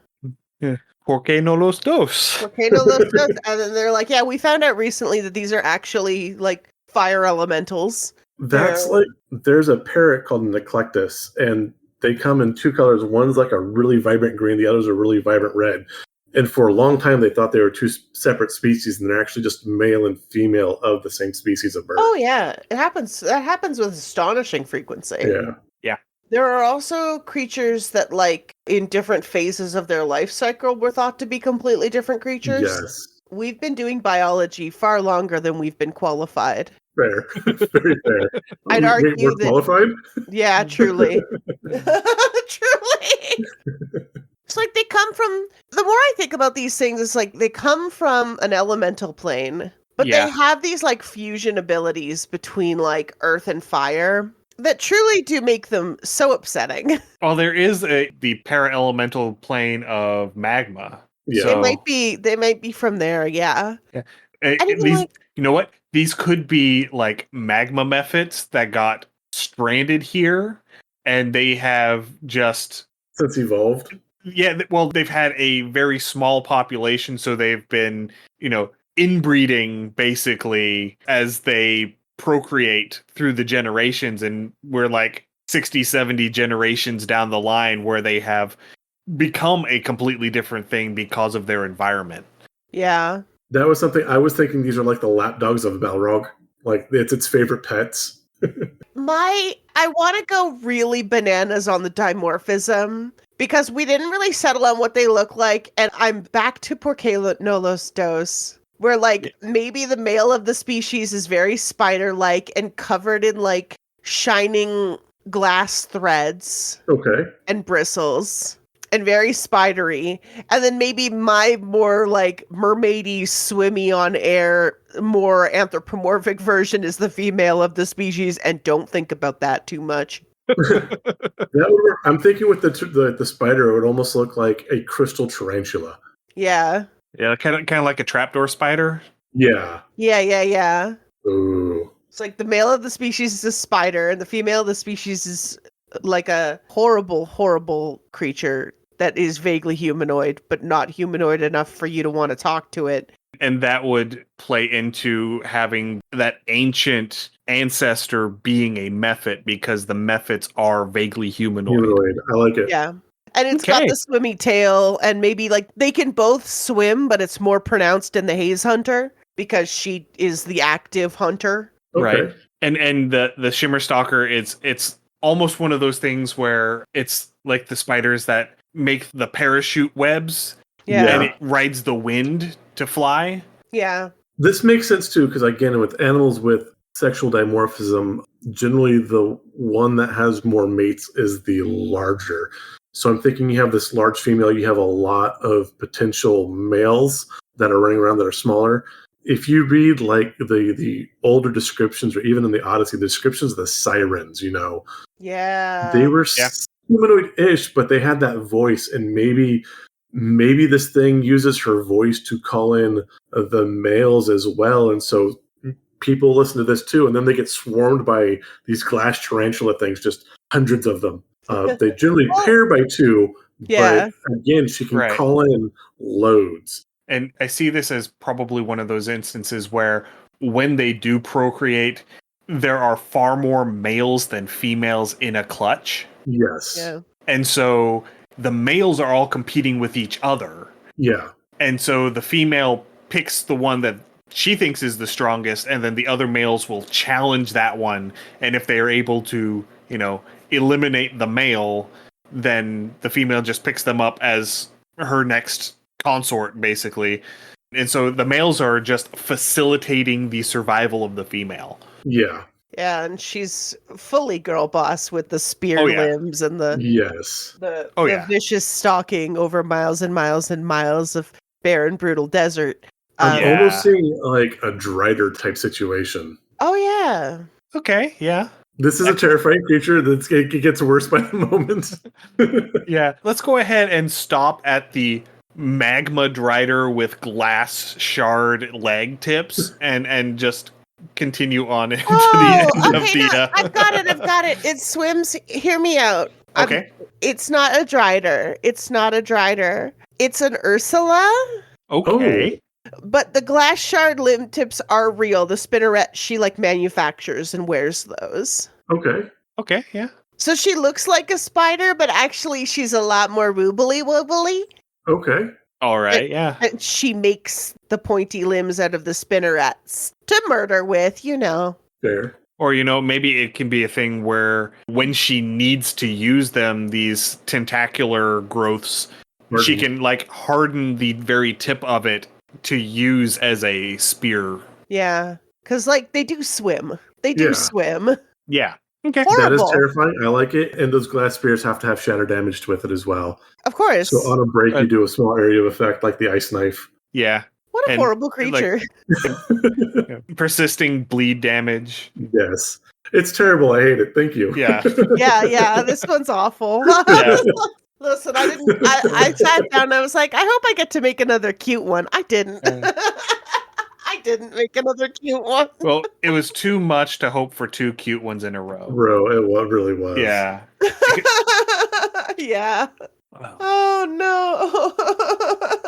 Speaker 1: ¿Por qué no los dos?
Speaker 3: Volcano Los Dos, and then they're like, yeah, we found out recently that these are actually like fire elementals.
Speaker 2: That's
Speaker 3: Yeah.
Speaker 2: like there's a parrot called Neclectus, and they come in two colors. One's like a really vibrant green, the other's a really vibrant red. And for a long time, they thought they were two separate species, and they're actually just male and female of the same species of bird.
Speaker 3: Oh yeah, it happens. That happens with astonishing frequency.
Speaker 2: Yeah.
Speaker 3: There are also creatures that, like, in different phases of their life cycle, were thought to be completely different creatures.
Speaker 2: Yes.
Speaker 3: We've been doing biology far longer than we've been qualified.
Speaker 2: Fair. Very fair.
Speaker 3: I'd
Speaker 2: We're
Speaker 3: argue that-
Speaker 2: qualified?
Speaker 3: Yeah, truly. Truly. It's like they come from, the more I think about these things, it's like they come from an elemental plane, but
Speaker 1: Yeah.
Speaker 3: they have these like fusion abilities between like earth and fire that truly do make them so upsetting.
Speaker 1: Well, there is the para-elemental plane of magma.
Speaker 2: Yeah.
Speaker 1: So,
Speaker 3: They might be from there, yeah. even
Speaker 1: these,
Speaker 3: like-
Speaker 1: you know what? These could be like magma methods that got stranded here, and they have just
Speaker 2: Since evolved.
Speaker 1: well, they've had a very small population, so they've been, inbreeding basically as they procreate through the generations, and we're like 60, 70 generations down the line where they have become a completely different thing because of their environment.
Speaker 3: Yeah.
Speaker 2: That was something I was thinking. These are like the lap dogs of Balrog. Like it's its favorite pets.
Speaker 3: I want to go really bananas on the dimorphism because we didn't really settle on what they look like, and I'm back to Por qué no los dos, where like maybe the male of the species is very spider-like and covered in like shining glass threads
Speaker 2: Okay.
Speaker 3: and bristles and very spidery, and then maybe my more like mermaidy, swimmy on air, more anthropomorphic version is the female of the species, and don't think about that too much.
Speaker 2: That would work. I'm thinking with the spider, it would almost look like a crystal tarantula.
Speaker 3: Yeah.
Speaker 1: Yeah, kind of like a trapdoor spider.
Speaker 2: Yeah.
Speaker 3: Yeah.
Speaker 2: Ooh.
Speaker 3: It's like the male of the species is a spider, and the female of the species is like a horrible, horrible creature that is vaguely humanoid, but not humanoid enough for you to want to talk to it.
Speaker 1: And that would play into having that ancient ancestor being a mephit, because the mephits are vaguely humanoid.
Speaker 2: Humanoid. I like it.
Speaker 3: Yeah. And it's got
Speaker 1: Okay.
Speaker 3: the swimmy tail, and maybe like they can both swim, but it's more pronounced in the Haze Hunter because she is the active hunter.
Speaker 2: Okay.
Speaker 1: Right. And the Shimmer Stalker, it's almost one of those things where it's like the spiders that make the parachute webs
Speaker 3: Yeah.
Speaker 1: and it rides the wind to fly.
Speaker 3: Yeah.
Speaker 2: This makes sense too, because again, with animals with sexual dimorphism, generally the one that has more mates is the larger. So I'm thinking you have this large female, you have a lot of potential males that are running around that are smaller. If you read like the older descriptions, or even in the Odyssey, the descriptions of the sirens,
Speaker 3: Yeah.
Speaker 2: they were
Speaker 1: Yeah.
Speaker 2: humanoid-ish, but they had that voice, and maybe this thing uses her voice to call in the males as well, and so people listen to this too, and then they get swarmed by these glass tarantula things, just hundreds of them. They generally pair by two,
Speaker 3: Yeah.
Speaker 2: but again, she can
Speaker 1: Right.
Speaker 2: call in loads.
Speaker 1: And I see this as probably one of those instances where when they do procreate, there are far more males than females in a clutch.
Speaker 2: Yes.
Speaker 3: Yeah.
Speaker 1: And so the males are all competing with each other.
Speaker 2: Yeah.
Speaker 1: And so the female picks the one that she thinks is the strongest, and then the other males will challenge that one. And if they are able to, eliminate the male, then the female just picks them up as her next consort, basically. And so the males are just facilitating the survival of the female.
Speaker 2: Yeah.
Speaker 3: Yeah, and she's fully girl boss with the spear
Speaker 1: Oh, yeah.
Speaker 3: limbs and the
Speaker 2: Yes.
Speaker 3: the,
Speaker 1: Oh,
Speaker 3: the
Speaker 1: yeah.
Speaker 3: vicious stalking over miles and miles and miles of barren, brutal desert.
Speaker 2: I'm
Speaker 1: Yeah.
Speaker 2: almost seeing like a Drider type situation.
Speaker 3: Oh yeah.
Speaker 1: Okay, yeah.
Speaker 2: This is a terrifying creature it gets worse by the moment.
Speaker 1: Yeah. Let's go ahead and stop at the magma drider with glass shard leg tips and just continue on into the end of
Speaker 3: okay,
Speaker 1: the...
Speaker 3: no, I've got it. It swims. Hear me out.
Speaker 1: Okay.
Speaker 3: It's not a Drider. It's an Ursula.
Speaker 1: Okay.
Speaker 3: But the glass shard limb tips are real. The spinneret she like manufactures and wears those.
Speaker 2: Okay.
Speaker 1: Okay, yeah.
Speaker 3: So she looks like a spider, but actually she's a lot more woobly woobly.
Speaker 2: Okay.
Speaker 1: All right, yeah.
Speaker 3: And she makes the pointy limbs out of the spinnerets to murder with,
Speaker 2: Fair.
Speaker 1: Or, maybe it can be a thing where when she needs to use them, these tentacular growths, she can harden the very tip of it to use as a spear.
Speaker 3: Yeah. Because they do swim. They do
Speaker 2: Yeah.
Speaker 3: swim.
Speaker 1: Yeah. Okay.
Speaker 3: Horrible.
Speaker 2: That is terrifying. I like it. And those glass spears have to have shatter damage with it as well.
Speaker 3: Of course.
Speaker 2: So on a break, you do a small area of effect like the ice knife.
Speaker 1: Yeah.
Speaker 3: What a
Speaker 1: and,
Speaker 3: horrible creature.
Speaker 1: Persisting bleed damage.
Speaker 2: Yes. It's terrible. I hate it. Thank you.
Speaker 1: Yeah.
Speaker 3: yeah. This one's awful.
Speaker 1: Yeah.
Speaker 3: Listen, I sat down and I was like, I hope I get to make another cute one. I didn't. I didn't make another cute one.
Speaker 1: Well, it was too much to hope for two cute ones in a row.
Speaker 2: Really was.
Speaker 1: Yeah.
Speaker 3: Yeah.
Speaker 1: Wow.
Speaker 3: Oh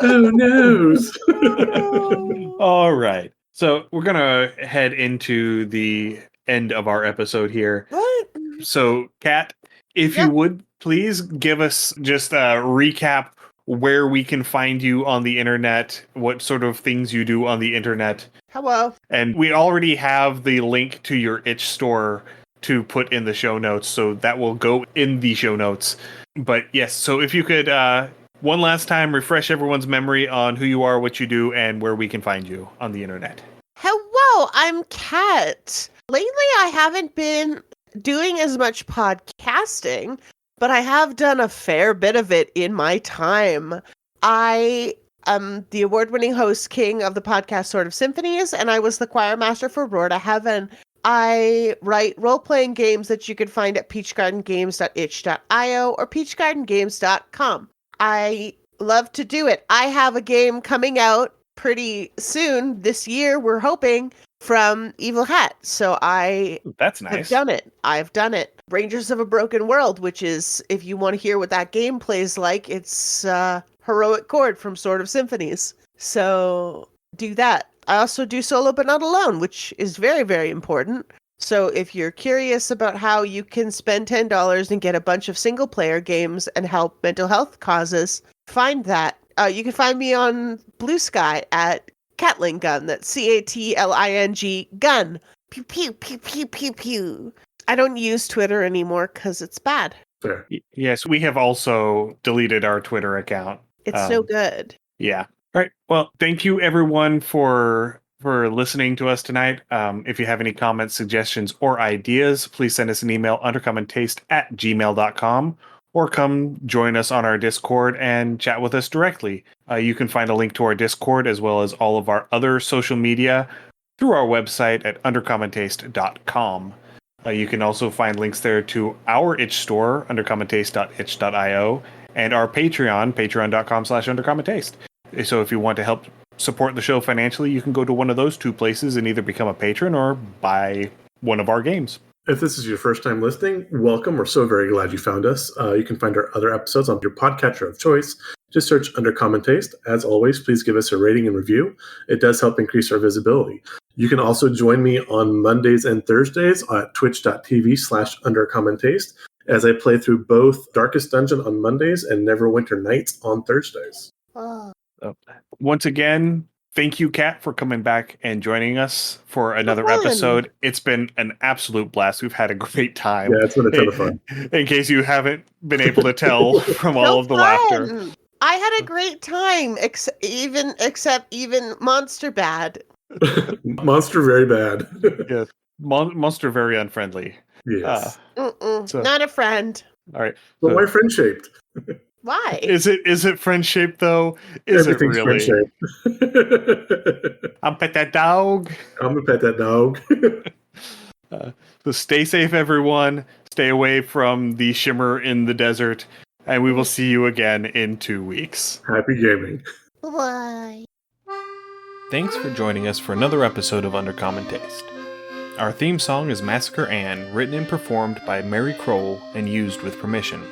Speaker 3: no.
Speaker 2: Who knows?
Speaker 3: Oh.
Speaker 1: All right. So we're going to head into the end of our episode here.
Speaker 3: What?
Speaker 1: So, Kat, if
Speaker 3: Yeah.
Speaker 1: you would please give us just a recap where we can find you on the internet, what sort of things you do on the internet.
Speaker 3: Hello.
Speaker 1: And we already have the link to your itch store to put in the show notes, so that will go in the show notes. But yes, so if you could one last time refresh everyone's memory on who you are, what you do, and where we can find you on the internet.
Speaker 3: Hello, I'm Kat. Lately, I haven't been doing as much podcasting, but I have done a fair bit of it in my time. I am the award-winning host king of the podcast Sort of Symphonies, and I was the choir master for Roar to Heaven. I write role-playing games that you can find at peachgardengames.itch.io or peachgardengames.com. I love to do it. I have a game coming out pretty soon this year, we're hoping, from Evil Hat. So I
Speaker 1: That's
Speaker 3: have
Speaker 1: nice.
Speaker 3: done it. I've done it. Rangers of a Broken World, which is, if you want to hear what that game plays like, it's Heroic Chord from Sword of Symphonies. So do that. I also do Solo But Not Alone, which is very, very important. So if you're curious about how you can spend $10 and get a bunch of single-player games and help mental health causes, find that. You can find me on Blue Sky at Catling Gun. That's Catling Gun. Pew, pew, pew, pew, pew, pew. I don't use Twitter anymore because it's bad.
Speaker 2: Fair.
Speaker 1: Yes, we have also deleted our Twitter account.
Speaker 3: It's so good.
Speaker 1: Yeah. All right. Well, thank you everyone for listening to us tonight. If you have any comments, suggestions, or ideas, please send us an email, undercommontaste@gmail.com, or come join us on our Discord and chat with us directly. You can find a link to our Discord as well as all of our other social media through our website at undercommontaste.com. You can also find links there to our itch store, undercommontaste.itch.io, and our Patreon, patreon.com/undercommontaste. So if you want to help support the show financially, you can go to one of those two places and either become a patron or buy one of our games.
Speaker 2: If this is your first time listening, welcome. We're so very glad you found us. You can find our other episodes on your podcatcher of choice. Just search Under Common Taste. As always, please give us a rating and review. It does help increase our visibility. You can also join me on Mondays and Thursdays at twitch.tv/undercommontaste as I play through both Darkest Dungeon on Mondays and Neverwinter Nights on Thursdays.
Speaker 3: Oh.
Speaker 1: Once again, thank you, Kat, for coming back and joining us for another
Speaker 3: fun.
Speaker 1: episode. It's been an absolute blast. We've had a great time.
Speaker 2: Yeah, it's been a ton of fun.
Speaker 1: In case you haven't been able to tell from all of the
Speaker 3: fun.
Speaker 1: laughter.
Speaker 3: I had a great time, except even Monster Bad.
Speaker 2: Monster very bad.
Speaker 1: Yes. Monster very unfriendly.
Speaker 2: Yes.
Speaker 1: So-
Speaker 3: Not a friend.
Speaker 1: All right.
Speaker 2: But
Speaker 1: So-
Speaker 2: why friend shaped?
Speaker 3: Why?
Speaker 1: Is it friend shaped though? Is
Speaker 2: Everything's
Speaker 1: it really?
Speaker 2: friend shaped.
Speaker 1: I'll pet that dog.
Speaker 2: I'm gonna pet that dog.
Speaker 1: So stay safe, everyone. Stay away from the shimmer in the desert, and we will see you again in 2 weeks.
Speaker 2: Happy gaming.
Speaker 3: Why?
Speaker 4: Thanks for joining us for another episode of Under Common Taste. Our theme song is Massacre Ann, written and performed by Mary Kroll and used with permission.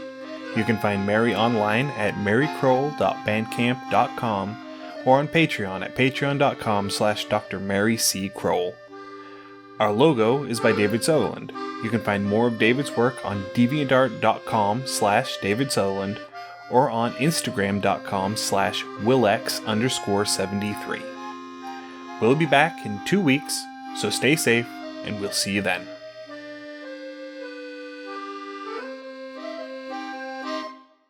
Speaker 4: You can find Mary online at marykroll.bandcamp.com or on Patreon at patreon.com/Dr. Mary C. Kroll. Our logo is by David Sutherland. You can find more of David's work on deviantart.com/David Sutherland or on instagram.com/Willex_73. We'll be back in 2 weeks, so stay safe, and we'll see you then.